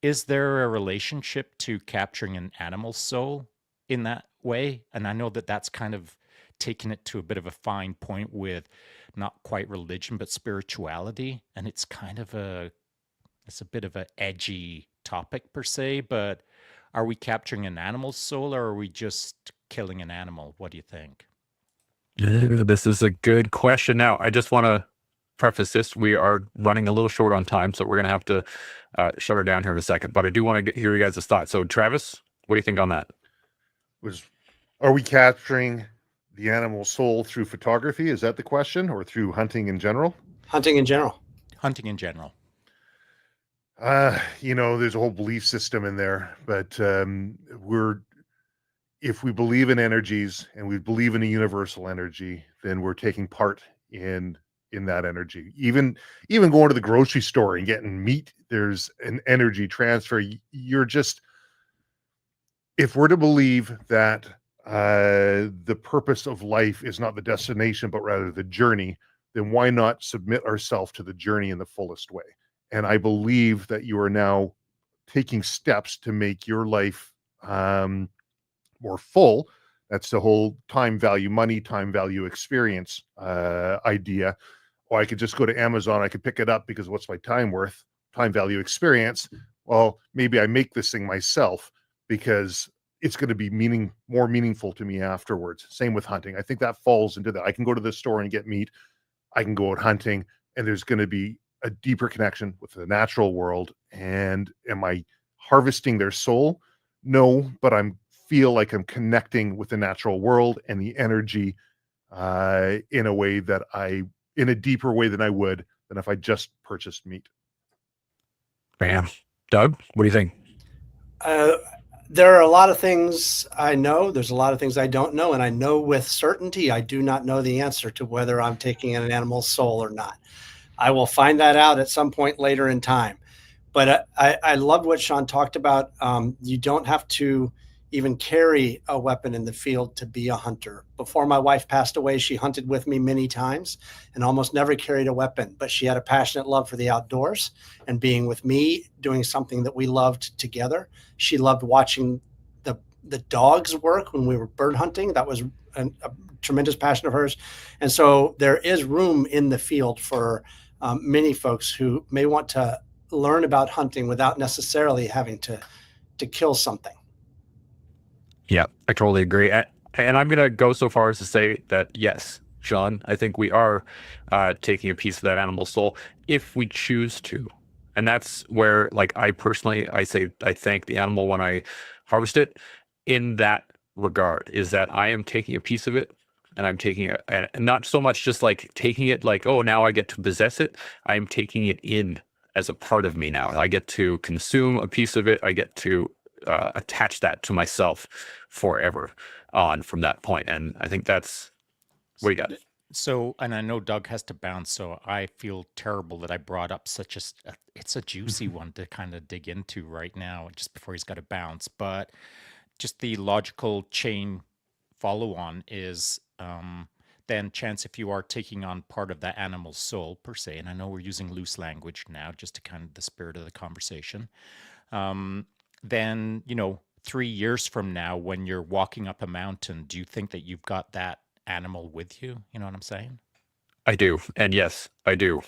is there a relationship to capturing an animal's soul in that way? And I know that that's kind of taking it to a bit of a fine point with not quite religion, but spirituality. And it's a bit of an edgy topic per se, but are we capturing an animal's soul or are we just killing an animal? What do you think? This is a good question. Now, I just want to preface this. We are running a little short on time, so we're going to have to shut her down here in a second. But I do want to hear you guys' thoughts. So, Travis, what do you think on that? Are we capturing the animal soul through photography? Is that the question, or through hunting in general? Hunting in general. Hunting in general. There's a whole belief system in there, but if we believe in energies and we believe in a universal energy, then we're taking part in that energy. Even going to the grocery store and getting meat, there's an energy transfer. If we're to believe that the purpose of life is not the destination, but rather the journey, then why not submit ourselves to the journey in the fullest way? And I believe that you are now taking steps to make your life more full. That's the whole time value money, time value experience idea. Or I could just go to Amazon, I could pick it up because what's my time worth? Time value experience. Well, maybe I make this thing myself because it's going to be more meaningful to me afterwards. Same with hunting. I think that falls into that. I can go to the store and get meat. I can go out hunting, and there's going to be a deeper connection with the natural world. And am I harvesting their soul? No, but feel like I'm connecting with the natural world and the energy in a deeper way than I would than if I just purchased meat. Bam. Doug, what do you think? There are a lot of things I know. There's a lot of things I don't know. And I know with certainty, I do not know the answer to whether I'm taking an animal's soul or not. I will find that out at some point later in time. But I love what Sean talked about. You don't have to even carry a weapon in the field to be a hunter. Before my wife passed away, she hunted with me many times and almost never carried a weapon, but she had a passionate love for the outdoors and being with me, doing something that we loved together. She loved watching the dogs work when we were bird hunting. That was a tremendous passion of hers. And so there is room in the field for many folks who may want to learn about hunting without necessarily having to kill something. Yeah, I totally agree. And I'm going to go so far as to say that, yes, Sean, I think we are taking a piece of that animal soul if we choose to. And that's where, like, I personally, I thank the animal when I harvest it in that regard, is that I am taking a piece of it and I'm taking it, and not so much just like taking it like, oh, now I get to possess it. I'm taking it in as a part of me now. I get to consume a piece of it. I get to attach that to myself forever on from that point. And I think that's what you got. So, and I know Doug has to bounce, so I feel terrible that I brought up such it's a juicy one to kind of dig into right now, just before he's got to bounce. But just the logical chain follow on is then, Chance, if you are taking on part of that animal's soul per se, and I know we're using loose language now just to kind of the spirit of the conversation, then, 3 years from now, when you're walking up a mountain, do you think that you've got that animal with you? You know what I'm saying? I do. And yes, I do.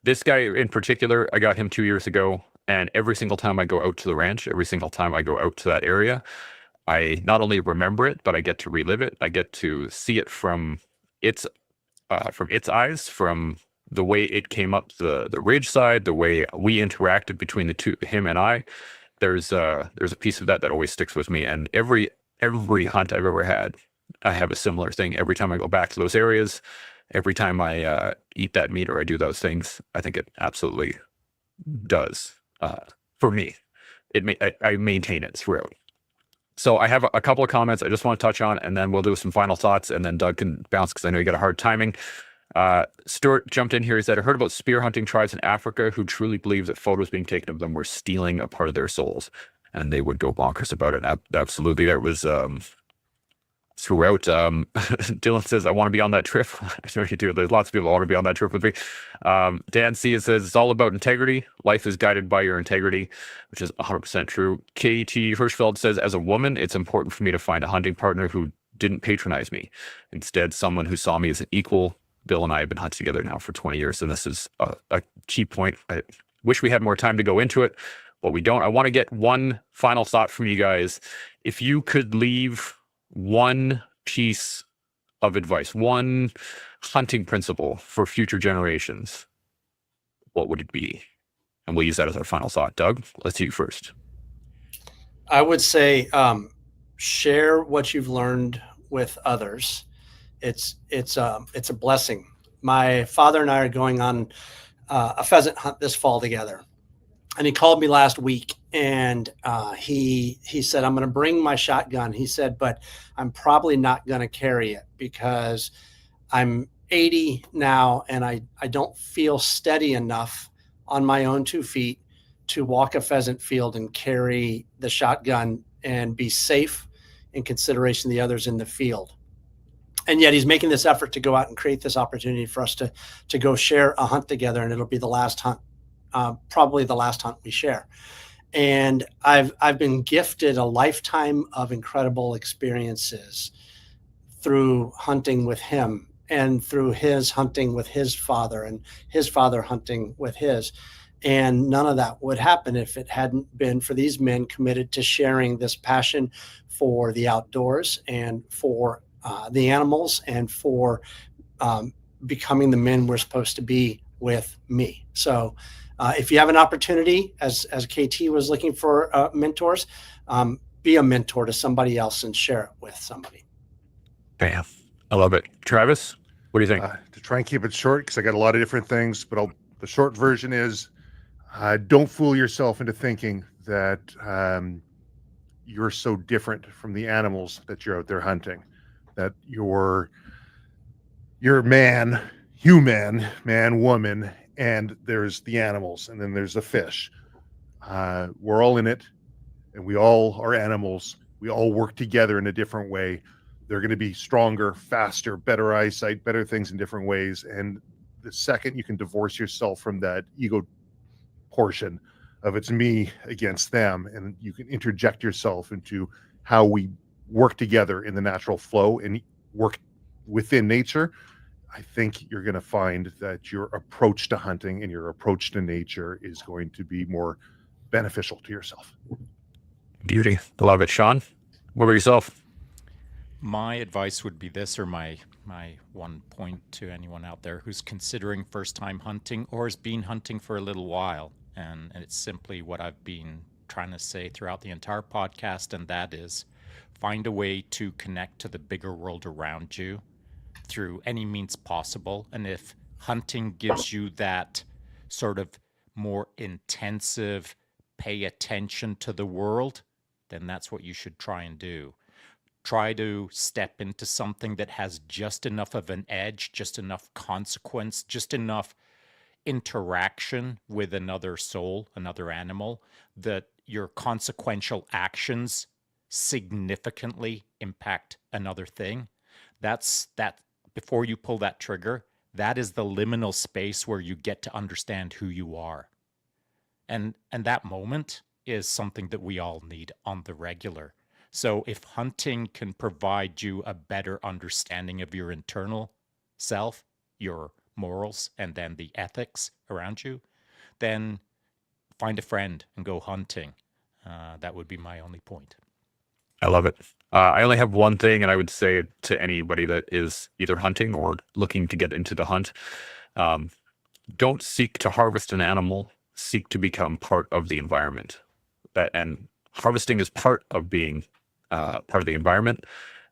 This guy in particular, I got him 2 years ago. And every single time I go out to the ranch, every single time I go out to that area, I not only remember it, but I get to relive it. I get to see it from its eyes, from the way it came up the ridge side, the way we interacted between the two, him and I. There's a piece of that always sticks with me. And every hunt I've ever had, I have a similar thing. Every time I go back to those areas, every time I eat that meat or I do those things, I think it absolutely does for me. I maintain it throughout. So I have a couple of comments I just want to touch on, and then we'll do some final thoughts, and then Doug can bounce because I know you got a hard timing. Stuart jumped in here. He said, I heard about spear hunting tribes in Africa who truly believe that photos being taken of them were stealing a part of their souls, and they would go bonkers about it. Absolutely. There was throughout. Dylan says, I want to be on that trip. I know you do. There's lots of people that want to be on that trip with me. Dan C says, it's all about integrity. Life is guided by your integrity, which is 100% true. KT Hirschfeld says, as a woman, it's important for me to find a hunting partner who didn't patronize me. Instead, someone who saw me as an equal. Bill and I have been hunting together now for 20 years, and this is a key point. I wish we had more time to go into it, but we don't. I want to get one final thought from you guys. If you could leave one piece of advice, one hunting principle for future generations, what would it be? And we'll use that as our final thought. Doug, let's you first. I would say share what you've learned with others. It's a blessing. My father and I are going on a pheasant hunt this fall together. And he called me last week and he said, I'm going to bring my shotgun. He said, but I'm probably not going to carry it because I'm 80 now and I don't feel steady enough on my own 2 feet to walk a pheasant field and carry the shotgun and be safe in consideration of the others in the field. And yet he's making this effort to go out and create this opportunity for us to go share a hunt together. And it'll be the last hunt. Probably the last hunt we share. And I've been gifted a lifetime of incredible experiences through hunting with him and through his hunting with his father and his father hunting with his. And none of that would happen if it hadn't been for these men committed to sharing this passion for the outdoors and for the animals and for becoming the men we're supposed to be with me. So if you have an opportunity, as KT was looking for mentors, be a mentor to somebody else and share it with somebody. Bam. I love it. Travis, what do you think? To try and keep it short, because I got a lot of different things, but the short version is don't fool yourself into thinking that you're so different from the animals that you're out there hunting, that you're man, woman, and there's the animals, and then there's the fish. We're all in it. and we all are animals. We all work together in a different way. They're going to be stronger, faster, better eyesight, better things in different ways. And the second you can divorce yourself from that ego portion of it's me against them, and you can interject yourself into how we work together in the natural flow and work within nature, I think you're going to find that your approach to hunting and your approach to nature is going to be more beneficial to yourself. Beauty. Love it. Sean, what about yourself? My advice would be this, or my one point to anyone out there who's considering first-time hunting or has been hunting for a little while, and it's simply what I've been trying to say throughout the entire podcast, and that is find a way to connect to the bigger world around you through any means possible. And if hunting gives you that sort of more intensive pay attention to the world, then that's what you should try and do. Try to step into something that has just enough of an edge, just enough consequence, just enough interaction with another soul, another animal, that your consequential actions significantly impact another thing. That's that. Before you pull that trigger, that is the liminal space where you get to understand who you are. And that moment is something that we all need on the regular. So if hunting can provide you a better understanding of your internal self, your morals, and then the ethics around you, then find a friend and go hunting. That would be my only point. I love it. I only have one thing, and I would say to anybody that is either hunting or looking to get into the hunt, don't seek to harvest an animal, seek to become part of the environment. And harvesting is part of being part of the environment.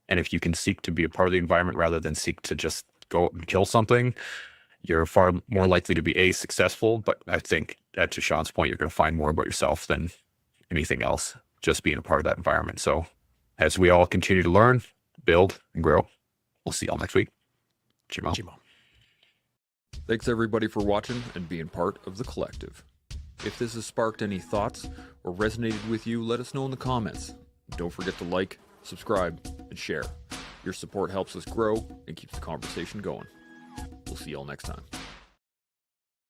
And if you can seek to be a part of the environment rather than seek to just go and kill something, you're far more likely to be successful. But I think, to Sean's point, you're going to find more about yourself than anything else, just being a part of that environment. So as we all continue to learn, build, and grow, we'll see y'all next week. Chimo. Thanks everybody for watching and being part of the collective. If this has sparked any thoughts or resonated with you, let us know in the comments. Don't forget to like, subscribe, and share. Your support helps us grow and keeps the conversation going. We'll see y'all next time.